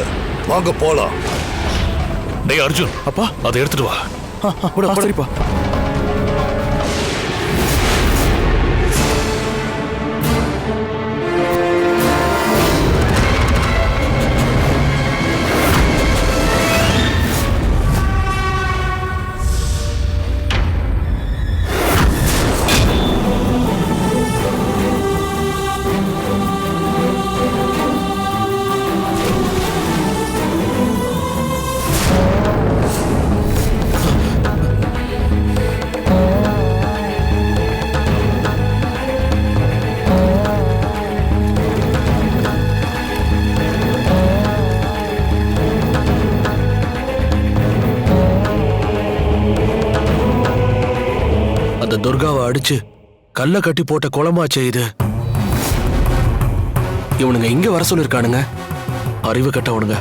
வாங்க போலாம். டேய் அர்ஜுன், அப்பா அதை எடுத்துட்டு வா. சரிப்பா. அந்த துர்காவை அடிச்சு கல்ல கட்டி போட்ட குளமாச்சே இது. இவனுங்க இங்க வர சொல்லிருக்கானுங்க. அறிவு கட்டவனுங்க.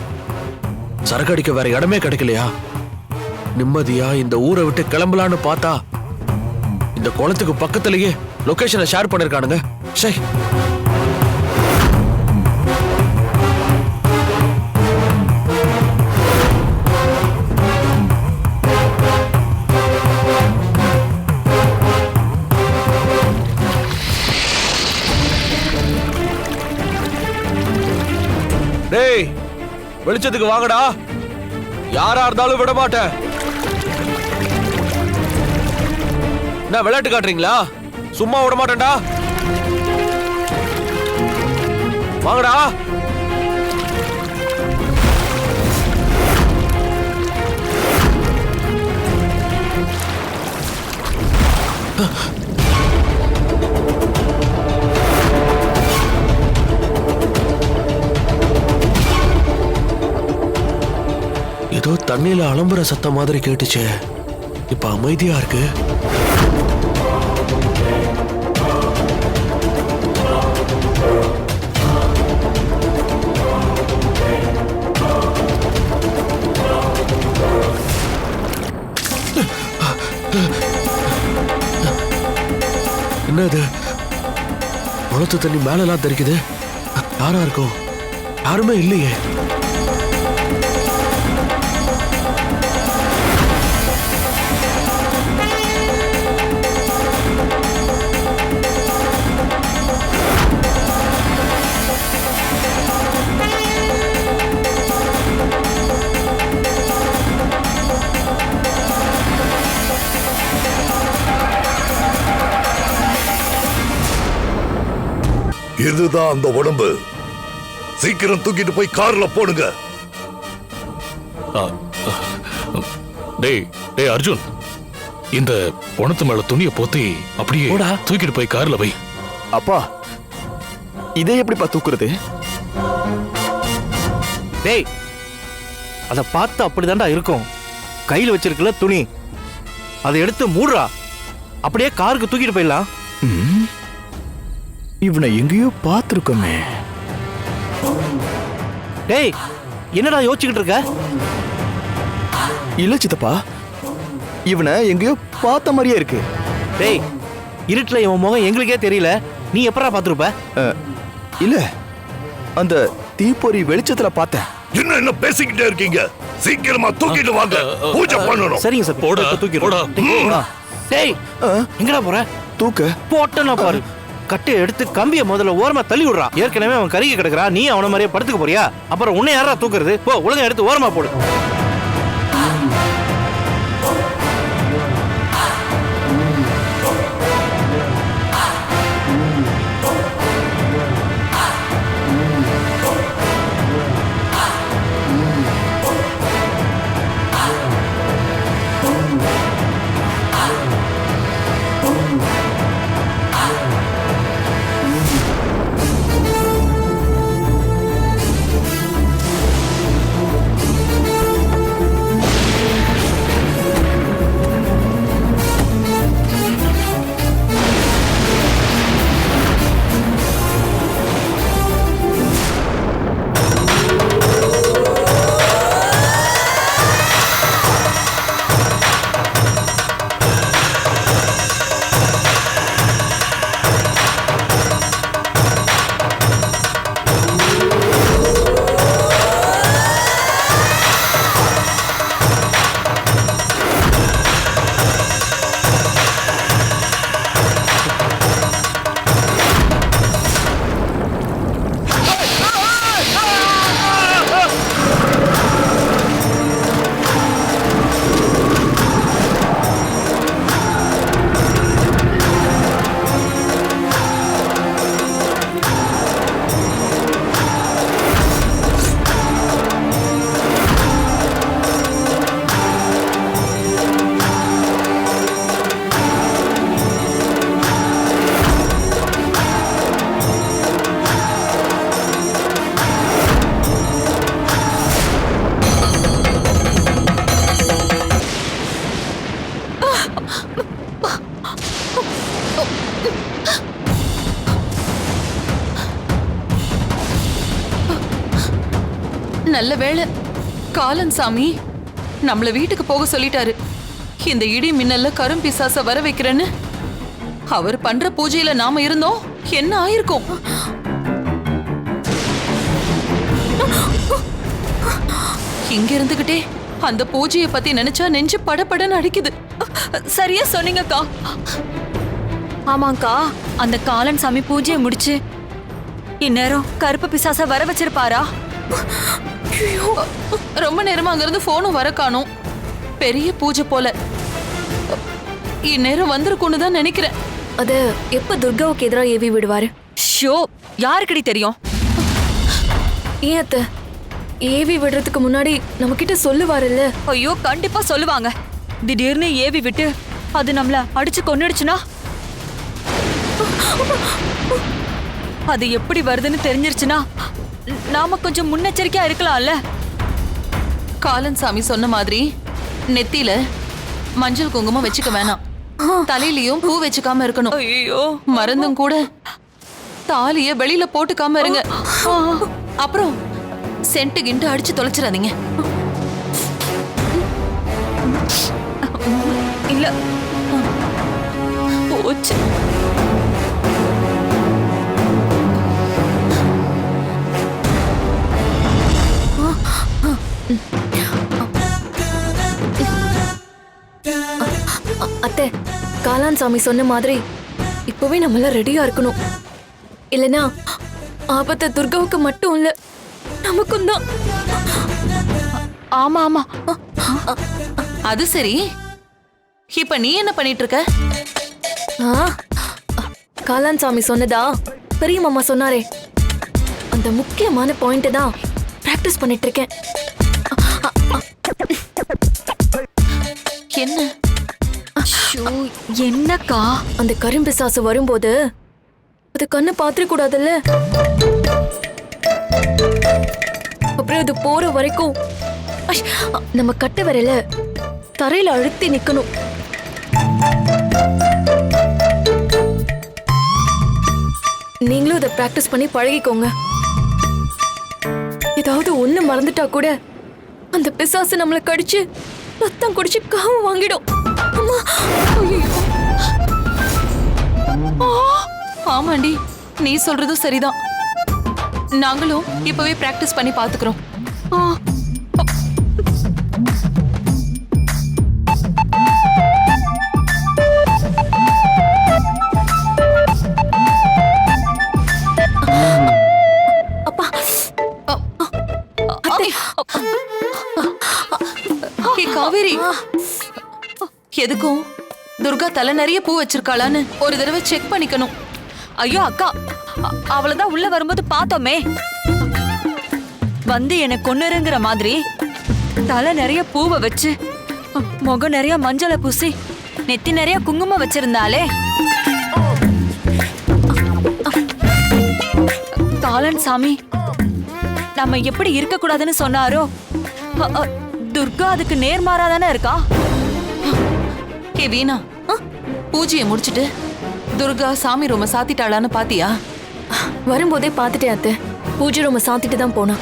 சரக்கு அடிக்க வேற இடமே கிடைக்கலையா? நிம்மதியா இந்த ஊரை விட்டு கிளம்பலான்னு பார்த்தா இந்த குளத்துக்கு பக்கத்திலேயே லொகேஷனை ஷேர் பண்ணிருக்கானுங்க. சே, டேய் வெளிச்சத்துக்கு வாங்கடா. யாரா இருந்தாலும் விட மாட்டேன். என்ன விளையாட்டு காட்டுறீங்களா? சும்மா விட மாட்டேன்டா. வாங்கடா. ஏதோ தண்ணியில அலம்புற சத்தம் மாதிரி கேட்டுச்சு. இப்ப அமைதியா இருக்கு. என்னது? குளத்து தண்ணி மேலெல்லாம் தெரிக்குது. யாரா இருக்கும்? யாருமே இல்லையே. இதுதான் அந்த உடம்பு. சீக்கிரம் தூக்கிட்டு போய் கார்ல போடுங்க. டேய் டேய் அர்ஜுன், இந்த பணத்து மேல துணியை போத்தி அப்படியே தூக்கிட்டு போய் கார்ல வை. அப்பா, இதை எப்படிப்பா தூக்குறது? டேய், அத பார்த்து அப்படிதான்டா இருக்கும். கையில் வச்சிருக்கல துணி, அதை எடுத்து மூடுறா. அப்படியே காருக்கு தூக்கிட்டு போயிடலாம். இவனை எங்கேயோ பார்த்திருக்கோமே. டேய், என்னடா யோசிச்சுக்கிட்டு இருக்க? இல்ல சித்தப்பா, இவனை எங்கேயோ பார்த்த மாதிரியே இருக்கு. டேய், இருட்டுல இவன் முகம் எங்களுக்கே தெரியல, நீ எப்படா பார்த்திருப்ப? இல்ல, அந்த தீப்பொறி வெளிச்சத்துல பார்த்தேன். என்ன பேசிக்கிட்டே இருக்கீங்க? சீக்கிரமா தூக்கிட்டு வாங்க, பூஜை பண்ணணும். சரிங்க சார், போடா தூக்கிடுறோம். டேய், எங்கடா போற? தூக்க போட்டனா பாரு. கட்டை எடுத்து கம்பிய முதல்ல ஓரமா தள்ளி விடுறா. ஏற்கனவே அவன் கருகி கிடக்குறா, நீ அவன மாதிரியே படுத்துக்க போறியா? அப்புறம் உன்னை யாரா தூக்குறது? போ, ஒழுங்கா எடுத்து ஓரமா போடு. நல்ல வேளை காலன் சாமி நம்மள வீட்டுக்கு போக சொல்லிட்டாரு. இந்த இடி மின்னல்ல கரும்பிசாச வர வைக்கிறேன்னு அவர் பண்ற பூஜையில நாம இருந்தோம், என்ன ஆயிருக்கும்? இங்க இருந்துகிட்டே அந்த பூஜையை பத்தி நினைச்சா நெஞ்சு படபடன்னு அடிக்குது. சரியா சொன்னீங்கக்கா. ஆமாக்கா, அந்த காலன் சாமி பூஜையை முடிச்சு இந்நேரம் கருப்பு பிசாச வர வச்சிருப்பாரா? ஐயோ, ரொம்ப நேரமா அங்க இருந்து போனும் வர காணோம். பெரிய பூஜை போல இந்நேரம் வந்திருக்கும்னு தான் நினைக்கிறேன். அத எப்ப துர்காவுக்கு எதிரா ஏவி விடுவாரு? ஷோ, யாருக்கடி தெரியும்? ஏன் அத்தை, ஏவி விடுறதுக்கு முன்னாடி நம்ம கிட்ட சொல்லுவாருல்ல? ஐயோ, கண்டிப்பா சொல்லுவாங்க. திடீர்னு ஏவி விட்டு அது நம்மள அடிச்சு கொன்னுடுச்சுனா அது எப்படி வருதுன்னு தெரிஞ்சிருச்சுனா நாம கொஞ்சம் முன்னெச்சரிக்கையா இருக்கலாம்ல. காலன் சாமி சொன்ன மாதிரி நெத்தியில மஞ்சள் குங்குமம் வச்சுக்க வேணாம், தலையிலயும் பூ வச்சுக்காம இருக்கணும். ஐயோ, மறந்தும் கூட தாலிய வெளியில போட்டுக்காம இருங்க. அப்புறம் சென்ட் கிண்டு அடிச்சு தொலைச்சிடாதீங்க. இல்ல போச்சு. அத்தை, காலான் சாமி சொன்ன மாதிரி இப்பவே நம்மள ரெடியா இருக்கணும். இல்லனா ஆபத்தை துர்காவுக்கு மட்டும் இல்ல, நமக்கும் தான். ஆமா ஆமா. அது சரி, இப்ப நீ என்ன பண்ணிட்டு இருக்க? காலான் சாமி சொன்னதா பெரிய மாமா சொன்னாரே, அந்த முக்கியமான பாயிண்ட் தான் பிராக்டிஸ் பண்ணிட்டு இருக்கேன். என்ன? என்னக்கா? அந்த கரும்பிசாசு வரும்போது அது கண்ணு பாத்திர கூடாதுல்ல. அப்புறம் அது போற வரைக்கும் நம்ம கட்ட விரல தரையில அழுத்தி நிக்கணும். நீங்களும் இதை பிராக்டிஸ் பண்ணி பழகிக்கோங்க. ஏதாவது ஒண்ணு மறந்துட்டா கூட அந்த பிசாசு நம்மளை கடிச்சு ரத்தம் குடிச்சு காவு வாங்கிடும். ஆமாண்டி, நீ சொல்றதும் சரிதான். நாங்களும் இப்பவே பிராக்டிஸ் பண்ணி பாத்துக்கிறோம். காவேரி, எதுக்கும் துர்கா தலை நிறைய பூ வச்சிருக்காளான்னு ஒரு தடவை செக் பண்ணிக்கணும். ஐயோ அக்கா, அவளதான் உள்ள வரும்போது பார்த்தோமே. வந்து எனக்கு கொன்னுருங்கிற மாதிரி தலை நிறைய பூவை வச்சு முகம் நிறைய மஞ்சளை பூசி நெத்தி நிறைய குங்குமம் வச்சிருந்தாலே. காலன் சாமி நம்ம எப்படி இருக்க கூடாதுன்னு சொன்னாரோ, துர்கா அதுக்கு நேர்மாறாதானே இருக்கா. கே வீணா, பூஜையை முடிச்சிட்டு துர்கா சாமி ரூம சாத்திட்டாளான்னு பாத்தியா? வரும்போதே பாத்துட்டேன் அத்தை, பூஜை ரூம சாத்திட்டு தான் போனா.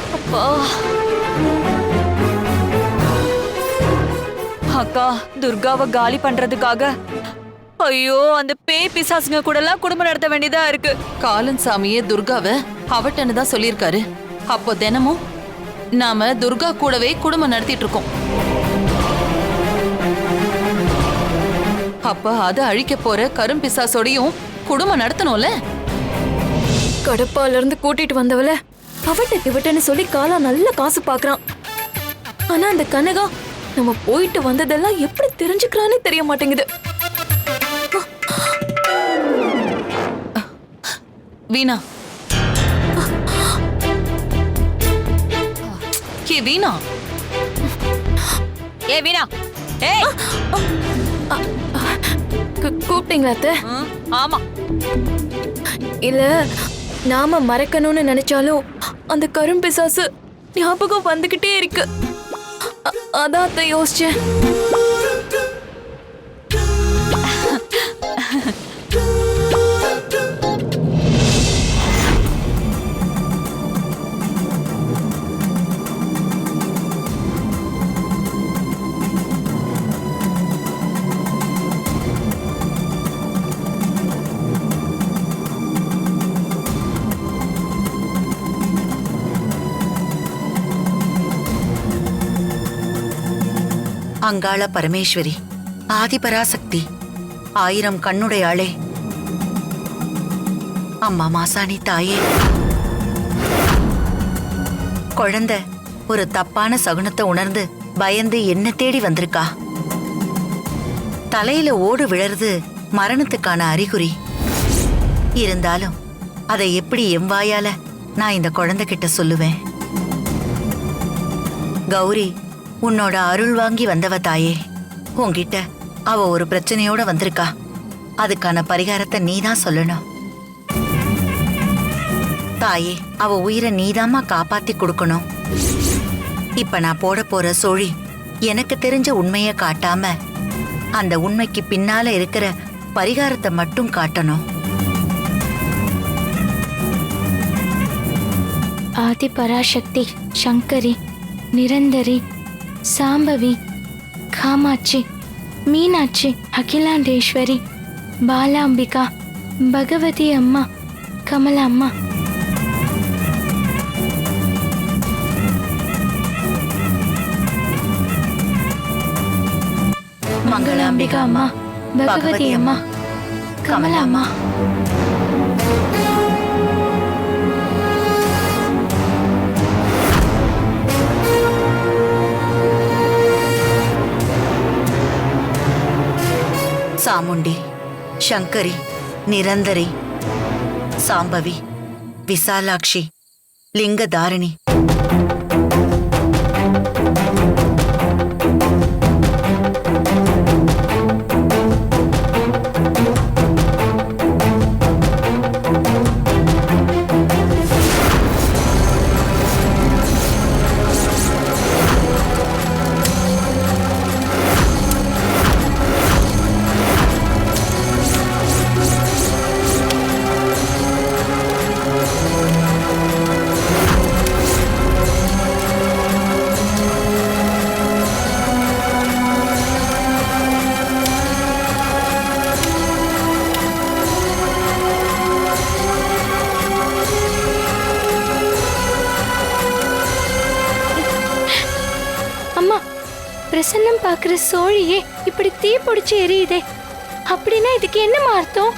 அக்கா, துர்காவை காலி பண்றதுக்காக ஐயோ அந்த பேய் பிசாசுங்க கூட எல்லாம் குடும்பம் நடத்த வேண்டியதா இருக்கு. காலன் சாமியே துர்காவை அவட்டன்னு தான் சொல்லியிருக்காரு. அப்போ தினமும் நாம துர்கா கூடவே குடும்பம் நடத்திட்டு இருக்கோம். அப்ப அதை அழிக்க போற கரும்பிசாசோடையும் குடும்பம் நடத்தணும்ல. கடப்பால இருந்து கூட்டிட்டு வந்தவள அவட்ட இவட்டன்னு சொல்லி காலா நல்ல காசு பாக்குறான். ஆனா அந்த கனகா நம்ம போயிட்டு வந்ததெல்லாம் எப்படி தெரிஞ்சுக்கிறான்னு தெரிய மாட்டேங்குது. வீணா, ஏ வீணா, ஏ வீணா, ஏய் கூப்பிட்டீங்களா அத்தை? ஆமா. இல்ல, நாம மறக்கணும்னு நினைச்சாலும் அந்த கரும்பிசாசு ஞாபகம் வந்துகிட்டே இருக்கு. அதான் அத்தை யோசிச்சேன். அங்காள பரமேஸ்வரி, ஆதிபராசக்தி, 1000 கண்ணுடையாளே, அம்மா மாசாணி தாயே, குழந்தை ஒரு தப்பான சகுனத்தை உணர்ந்து பயந்து என்ன தேடி வந்திருக்கா. தலையில ஓடு விழறது மரணத்துக்கான அறிகுறி. இருந்தாலும் அதை எப்படி என் வாயால நான் இந்த குழந்தை கிட்ட சொல்லுவேன்? கௌரி, உன்னோட அருள் வாங்கி வந்தவ தாயே. உன்கிட்ட அவ ஒரு பிரச்சனையோட வந்திருக்கா. அதுக்கான பரிகாரத்தை நீதான் சொல்லணும். தாயே, அவ உயிரை நீதாம்மா காப்பாத்தி கொடுக்கணும். இப்ப நான் போட போற சோழி எனக்கு தெரிஞ்ச உண்மைய காட்டாம அந்த உண்மைக்கு பின்னால இருக்கிற பரிகாரத்தை மட்டும் காட்டணும். ஆதி பராசக்தி, சங்கரி, நிரந்தரி, சாம்பவி, காமாட்சி, மீனாட்சி, அகிலாண்டேஸ்வரி, பாலாம்பிகா, பகவதி அம்மா, கமலாம்மா. மங்களாம்பிகா அம்மா, பகவதி அம்மா, கமலாம்மா. சாமுண்டி, சங்கரி, நிரந்தரி, சாம்பவி, விசாலாட்சி, லிங்கதாரிணி. பிரசன்னம் பாக்குற சோழியே இப்படி தீ பிடிச்சு எரியுதே, அப்படின்னா இதுக்கு என்னமா அர்த்தம்?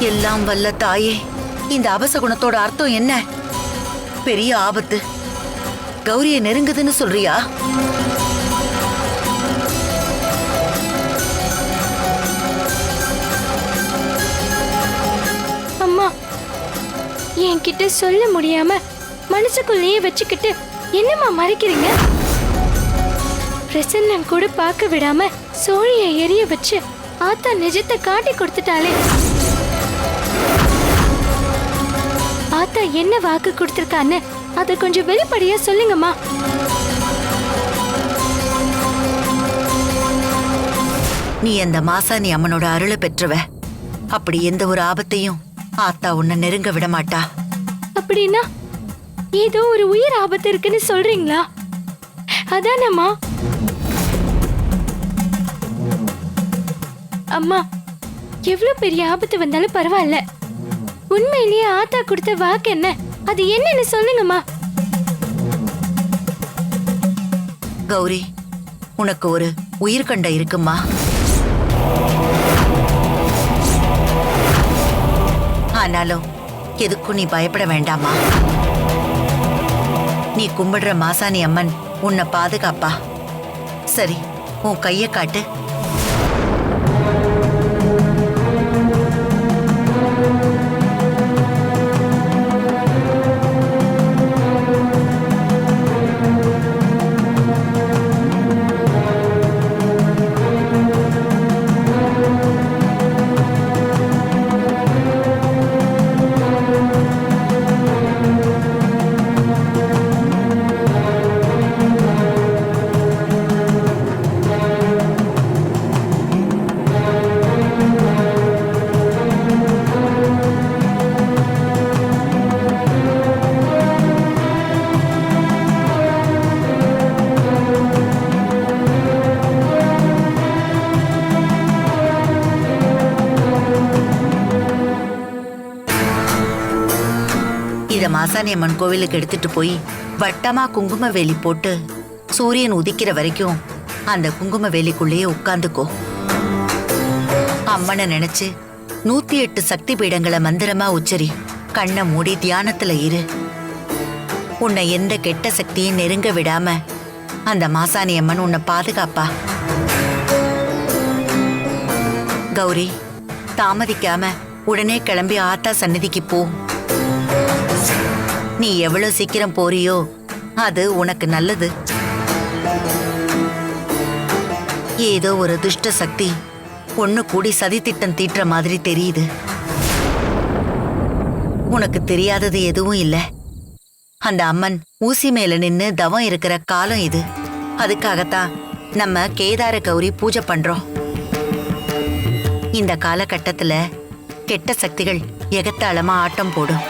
எல்லாம் வல்ல தாயே, இந்த அபசகுணத்தோட அர்த்தம் என்ன? பெரிய ஆபத்து கௌரிய நெருங்குதுன்னு சொல்றியா? அம்மா, என்கிட்ட சொல்ல முடியாம மனசுக்குள்ளேயே வச்சுக்கிட்டு என்னம்மா மறைக்கிறீங்க? பிரசன்னம் கூட பார்க்க விடாம சோழியை எரிய வச்சு ஆத்தா நிஜத்தை காட்டி கொடுத்துட்டாலே. ஆத்தா என்ன வாக்கு கொடுத்திருக்கான்னு அதை கொஞ்சம் வெளிப்படையா சொல்லுங்கம்மா. நீ அந்த மாசாணி அம்மனோட அருளை பெற்றவ. அப்படி எந்த ஒரு ஆபத்தையும் ஆத்தா உன்னை நெருங்க விட மாட்டா. அப்படின்னா ஏதோ ஒரு உயிர் ஆபத்து இருக்குன்னு சொல்றீங்களா? அதானம்மா? அம்மா, எவ்வளவு பெரிய ஆபத்து வந்தாலும் பரவாயில்ல, உண்மையிலேயே ஆத்தா கொடுத்த வாக்கு என்ன, அது என்னன்னு சொல்லுங்கம்மா. கௌரி, உனக்கு ஒரு உயிர்கண்ட இருக்குமா? ஆனாலும் எதுக்கும் நீ பயப்பட வேண்டாமா. நீ கும்பிடுற மாசாணி அம்மன் உன்னை பாதுகாப்பா. சரி, உன் கைய காட்டு. இத மாசாணி அம்மன் கோவிலுக்கு எடுத்துட்டு போய் வட்டமா குங்கும வேலி போட்டு சூரியன் உதிக்கிற வரைக்கும் அந்த குங்கும வேலிக்குள்ளேயே உட்கார்ந்துக்கோ. அம்மனை நினைச்சு 108 சக்தி பீடங்களை மந்திரமா உச்சரி. கண்ணை மூடி தியானத்துல இரு. உன்னை எந்த கெட்ட சக்தியும் நெருங்க விடாம அந்த மாசாணி அம்மன் உன்னை பாதுகாப்பா. கௌரி, தாமதிக்காம உடனே கிளம்பி ஆத்தா சந்நிதிக்கு போ. நீ எவ்வளவு சீக்கிரம் போறியோ அது உனக்கு நல்லது. ஏதோ ஒரு துஷ்ட சக்தி ஒண்ணு கூடி சதி திட்டம் தீட்டுற மாதிரி தெரியுது. உனக்கு தெரியாதது எதுவும் இல்ல. அந்த அம்மன் ஊசி மேல நின்னு தவம் இருக்கிற காலம் இது. அதுக்காகத்தான் நம்ம கேதார கௌரி பூஜை பண்றோம். இந்த காலகட்டத்துல கெட்ட சக்திகள் எகத்தாளமா ஆட்டம் போடும்.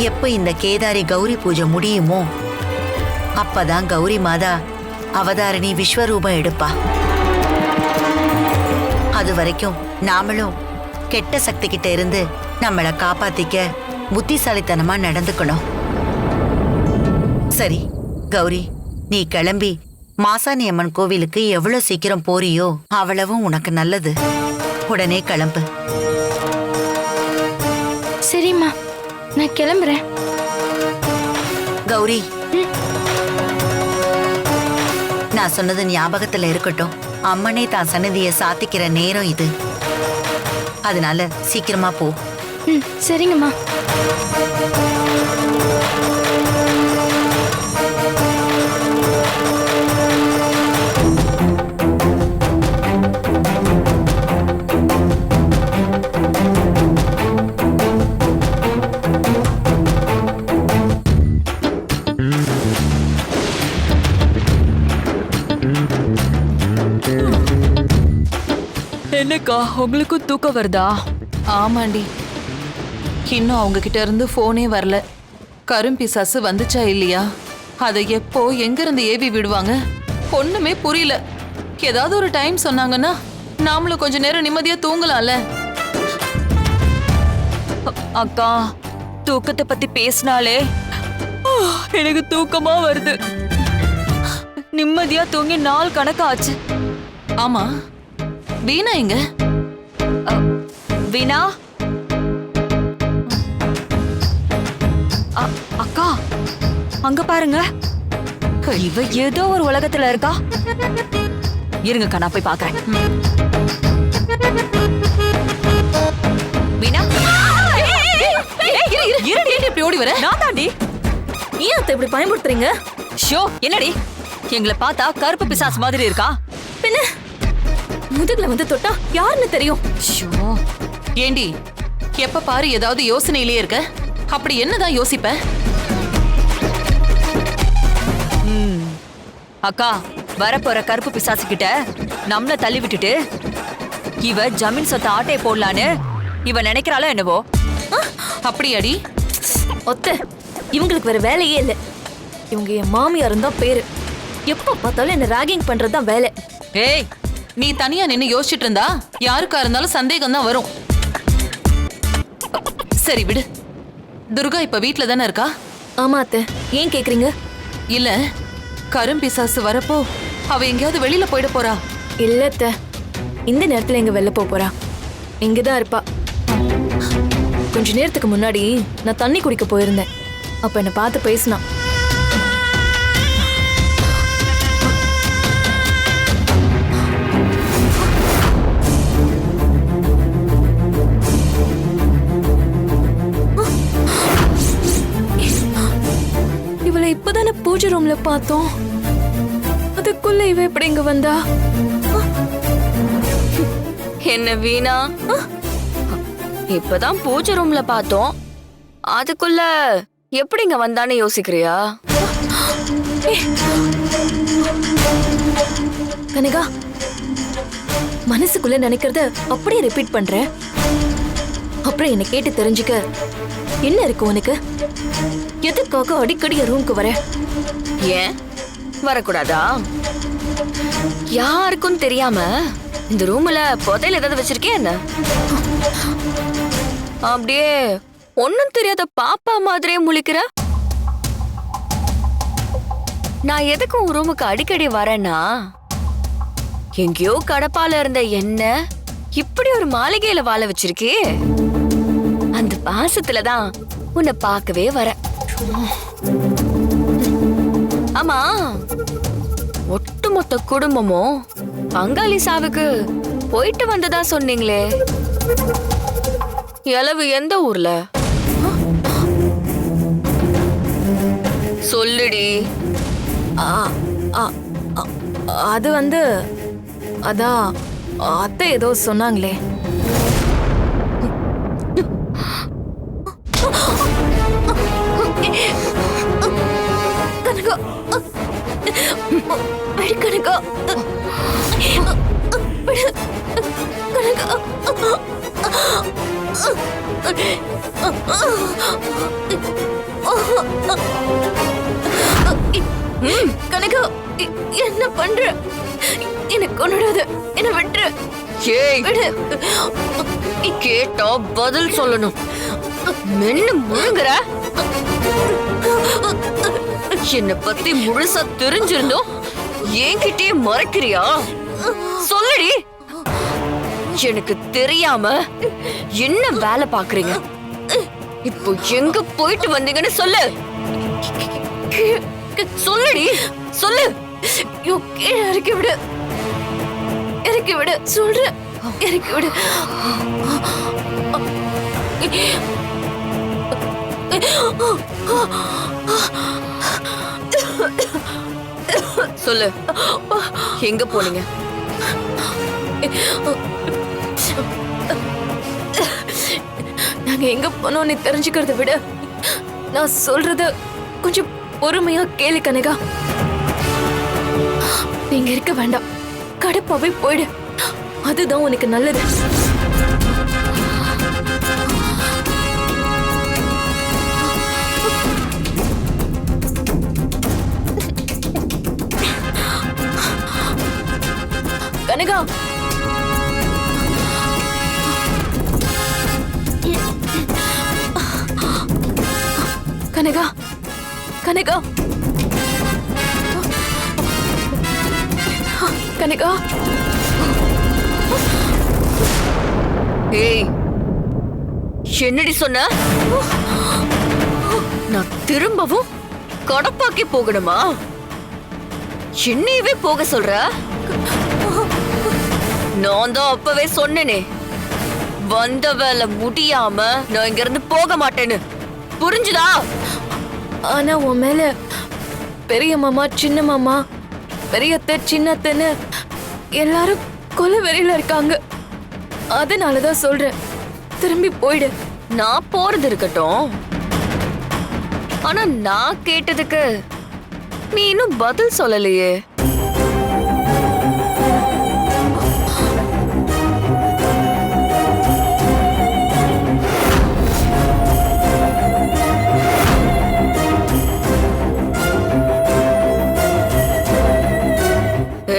எப்ப இந்த கேதாரி கௌரி பூஜை முடியுமோ அப்பதான் கௌரி மாதா அவதாரணி விஸ்வரூபம் எடுப்பா. அது வரைக்கும் நாமளும் கெட்ட சக்தி கிட்ட இருந்து நம்மளை காப்பாத்திக்க புத்திசாலித்தனமா நடந்துக்கணும். சரி கௌரி, நீ கிளம்பி மாசாணி அம்மன் கோவிலுக்கு எவ்வளவு சீக்கிரம் போறியோ அவ்வளவும் உனக்கு நல்லது. உடனே கிளம்பு. சரிம்மா, நான் கிளம்புறேன். கௌரி, நான் சொன்னது ஞாபகத்துல இருக்கட்டும். அம்மனே தான் சன்னதியை சாத்திக்கிற நேரம் இது. அதனால சீக்கிரமா போ. சரிங்கம்மா. என்னக்கா, உங்களுக்கும் தூக்கம் வருதா? ஆமாண்டி, இன்னும் அவங்க கிட்ட இருந்து போனே வரல. கரும்பிசாசு வந்துச்சா இல்லையா, அதை எப்போ எங்க இருந்து ஏவி விடுவாங்க ஒண்ணுமே புரியல. ஏதாவது ஒரு டைம் சொன்னாங்கன்னா நாமளும் கொஞ்ச நேரம் நிம்மதியா தூங்கலாம்ல. அக்கா, தூக்கத்தை பத்தி பேசினாலே எனக்கு தூக்கமா வருது. நிம்மதியா தூங்கி நாள் கணக்காச்சு. ஆமா, வீணா எங்க? வீணா அக்கா, அங்க பாருங்க. இவ ஏதோ ஒரு உலகத்துல இருக்கா. இருங்கக்கா, நான் போய் பாக்குறேன். வீணா, இப்படி ஓடி வர? நான் தாண்டி. ஏன் அத்தை இப்படி பயன்படுத்துறீங்க? ஷோ, என்னடி எங்களை பார்த்தா கருப்பு பிசாசு மாதிரி இருக்கா? பின்ன முதுகுல வந்து தொட்டா யாருன்னு தெரியும். ஷோ, ஏண்டி எப்ப பாரு ஏதாவது யோசனையிலேயே இருக்க? அப்படி என்னதான் யோசிப்ப? அக்கா, வரப்போற கருப்பு பிசாசு கிட்ட நம்மள தள்ளி விட்டுட்டு இவ ஜமீன் சொத்த ஆட்டையை போடலான்னு இவ நினைக்கிறாளோ என்னவோ. அப்படியாடி? ஒத்த இவங்களுக்கு வேற வேலையே இல்ல. இவங்க என் மாமியார் இருந்தா பேரு. எப்ப பார்த்தாலும் என்ன ராகிங் பண்றதுதான் வேலை. ஏய், நீ தனியா நின்னு யோசிச்சுட்டு இருந்தா யாருக்கா இருந்தாலும் சந்தேகம் தான் வரும். சரி விடு. துர்கா இப்ப வீட்ல தானே இருக்கா? ஆமா அத்தை. ஏன் கேக்குறீங்க? இல்ல, கரும்பிசாசு வரப்போ அவ எங்கேயாவது வெளியில போயிட போறா? இல்ல அத்தை, இந்த நேரத்துல எங்க வெளில போறா? இங்கதான் இருப்பா. கொஞ்ச நேரத்துக்கு முன்னாடி நான் தண்ணி குடிக்க போயிருந்தேன். அப்ப என்ன பார்த்து பேசினா. இவளை இப்பதானே பூஜை ரூம்ல பார்த்தோம். அதுக்குள்ள இவ எப்படி இங்க வந்தா? என்ன வீணா, இப்பதான் பூஜை ரூம்ல பார்த்தோம், அதுக்குள்ள எப்படி இங்க வந்தான்னு யோசிக்கிறியா? கனகா, மனசுக்குள்ள நினைக்கிறத அப்படியே ரிப்பீட் பண்ற. அப்புறம் என்ன கேட்டு தெரிஞ்சுக்க என்ன இருக்கு உனக்கு? எதுக்காக அடிக்கடி ரூம்க்கு வர? ஏன் வரக்கூடாதா? யாருக்கும் தெரியாம இந்த ரூம்ல புதையல் ஏதாவது வச்சிருக்கே என்ன? அப்படியே ஒன்னும் தெரியாத பாப்பா மாதிரியே முழிக்கிற. நான் எதுக்கு உன் ரூமுக்கு அடிக்கடி வரேன்னா, எங்கேயோ கடப்பால இருந்த என்ன இப்படி ஒரு மாளிகையில வாழ வச்சிருக்கே, அந்த பாசத்துலதான் உன்னை பார்க்கவே வர. ஆமா, ஒட்டுமொத்த குடும்பமும் பங்காளி சாவுக்கு போயிட்டு வந்ததா சொன்னீங்களே, எளவு எந்த ஊர்ல? சொல்லுடி. அது வந்து அதான் அத்தை ஏதோ சொன்னாங்களே. கனகா, கனகா, கனகா, என்ன பண்ற? எனக்கு கொண்டாத, என்ன விட்டுரு. கேட்டா பதில் சொல்லணும். மென்னு முழுங்குற. என்ன பத்தி முழுசா தெரிஞ்சிருந்தோம் என்கிட்டயே மறைக்கிறியா? சொல்லுடி. எனக்கு தெரியாம என்ன வேலை பாக்குறீங்க? இப்போ எங்க போயிட்டு வந்தீங்கன்னு சொல்லு. சொல்லுடி, சொல்லு. இறக்கி விடு, இறக்கி விடு, சொல்ற. இறக்கி விடு. சொல்லு, எங்க போனீங்க? நாங்க எங்க போனோம்னு தெரிஞ்சுக்கிறத விட நான் சொல்றத கொஞ்சம் பொறுமையா கேளு கனகா. நீங்க இருக்க வேண்டாம், கடப்பாவே போயிடு. அதுதான் உனக்கு நல்லது. கனகா, கனகா, கனகா, கனகா. ஏய், என்னடி சொன்ன? நான் திரும்பவும் கடப்பாக்கி போகணுமா? என்னையவே போக சொல்ற? நான் தான் அப்பவே சொன்னேனே, வந்த வேலை முடியாம நான் இங்க இருந்து போக மாட்டேன்னு. புரிஞ்சுதா? ஆனா உன் மேல பெரிய மாமா, சின்ன மாமா, பெரியத்தை, சின்னத்தன்னு எல்லாரும் கொலை வெறியில இருக்காங்க. அதனாலதான் சொல்றேன், திரும்பி போயிடு. நான் போறது இருக்கட்டும், ஆனா நான் கேட்டதுக்கு நீ இன்னும் பதில் சொல்லலையே.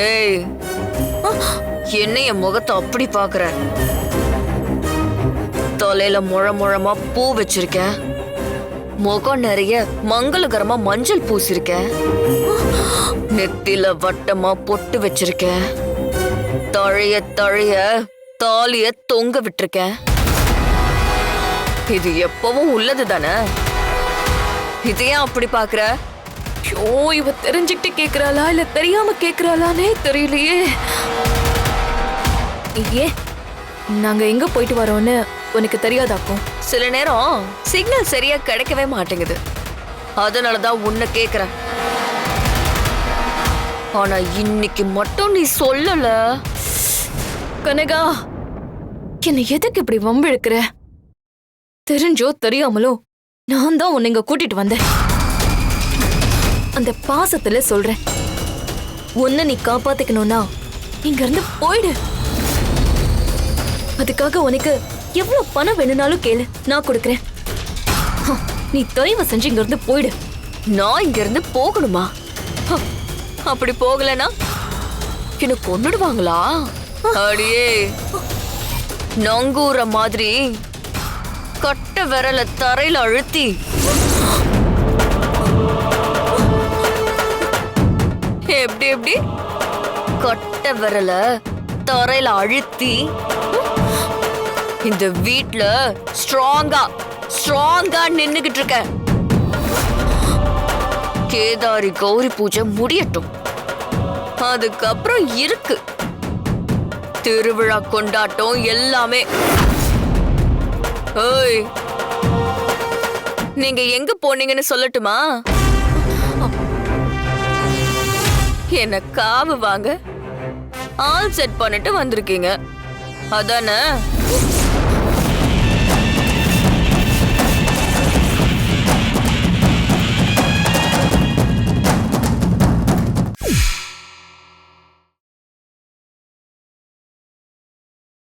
ஏய், என்ன என் முகத்தை அப்படி பாக்குற? தலையில முழமா பூ வச்சிருக்கேன், முகம் நிறைய மங்களகரமா மஞ்சள் பூசிருக்கேன், நெத்தில வட்டமா பொட்டு வச்சிருக்கேன், தழைய தழைய தாலிய தொங்க விட்டிருக்கேன். இது எப்பவும் உள்ளது தானே? இதையே அப்படி பாக்குற? ஐயோ, இவ தெரிஞ்சுக்கிட்டு கேக்குறாளா இல்ல தெரியாம கேக்குறாளானே தெரியலையே. ஏன் நாங்க எங்க போயிட்டு வரோம்னு உனக்கு தெரியாதாக்கும்? சில நேரம் சிக்னல் சரியா கிடைக்கவே மாட்டேங்குது, அதனாலதான் உன்னை கேக்குறேன். ஆனா இன்னைக்கு மட்டும் நீ சொல்லல. கனகா, என்ன எதுக்கு இப்படி வம்பிழுக்கிற? தெரிஞ்சோ தெரியாமலோ நான் தான் உன்னை இங்க கூட்டிட்டு வந்தேன். அந்த பாசத்துல சொல்றேன், உன்னை நீ காப்பாத்திக்கணும்னா இங்க இருந்து போயிடு. அதுக்காக உனக்கு எவ்வளவு பணம் வேணும்னாலும் கேளு, நான் கொடுக்கறேன். நீ தயவு செஞ்சு இங்க இருந்து போயிடு. நான் இங்க இருந்து போகணுமா? அப்படி போகலனா என்ன கொன்னுடுவாங்களா? அடியே, நங்கூர மாதிரி கட்ட விரல தரையில அழுத்தி எப்படி எப்படி கட்ட விரல தரையில அழுத்தி இந்த வீட்ல ஸ்ட்ராங்கா நின்னுகிட்டு இருக்க. கேதாரி கௌரி பூஜை முடியட்டும், அதுக்கப்புறம் இருக்கு திருவிழா கொண்டாட்டம் எல்லாமே. ஏய், நீங்க எங்க போனீங்கன்னு சொல்லட்டுமா? என்ன காவு வாங்க ஆல் செட் பண்ணிட்டு வந்திருக்கீங்க அதானே?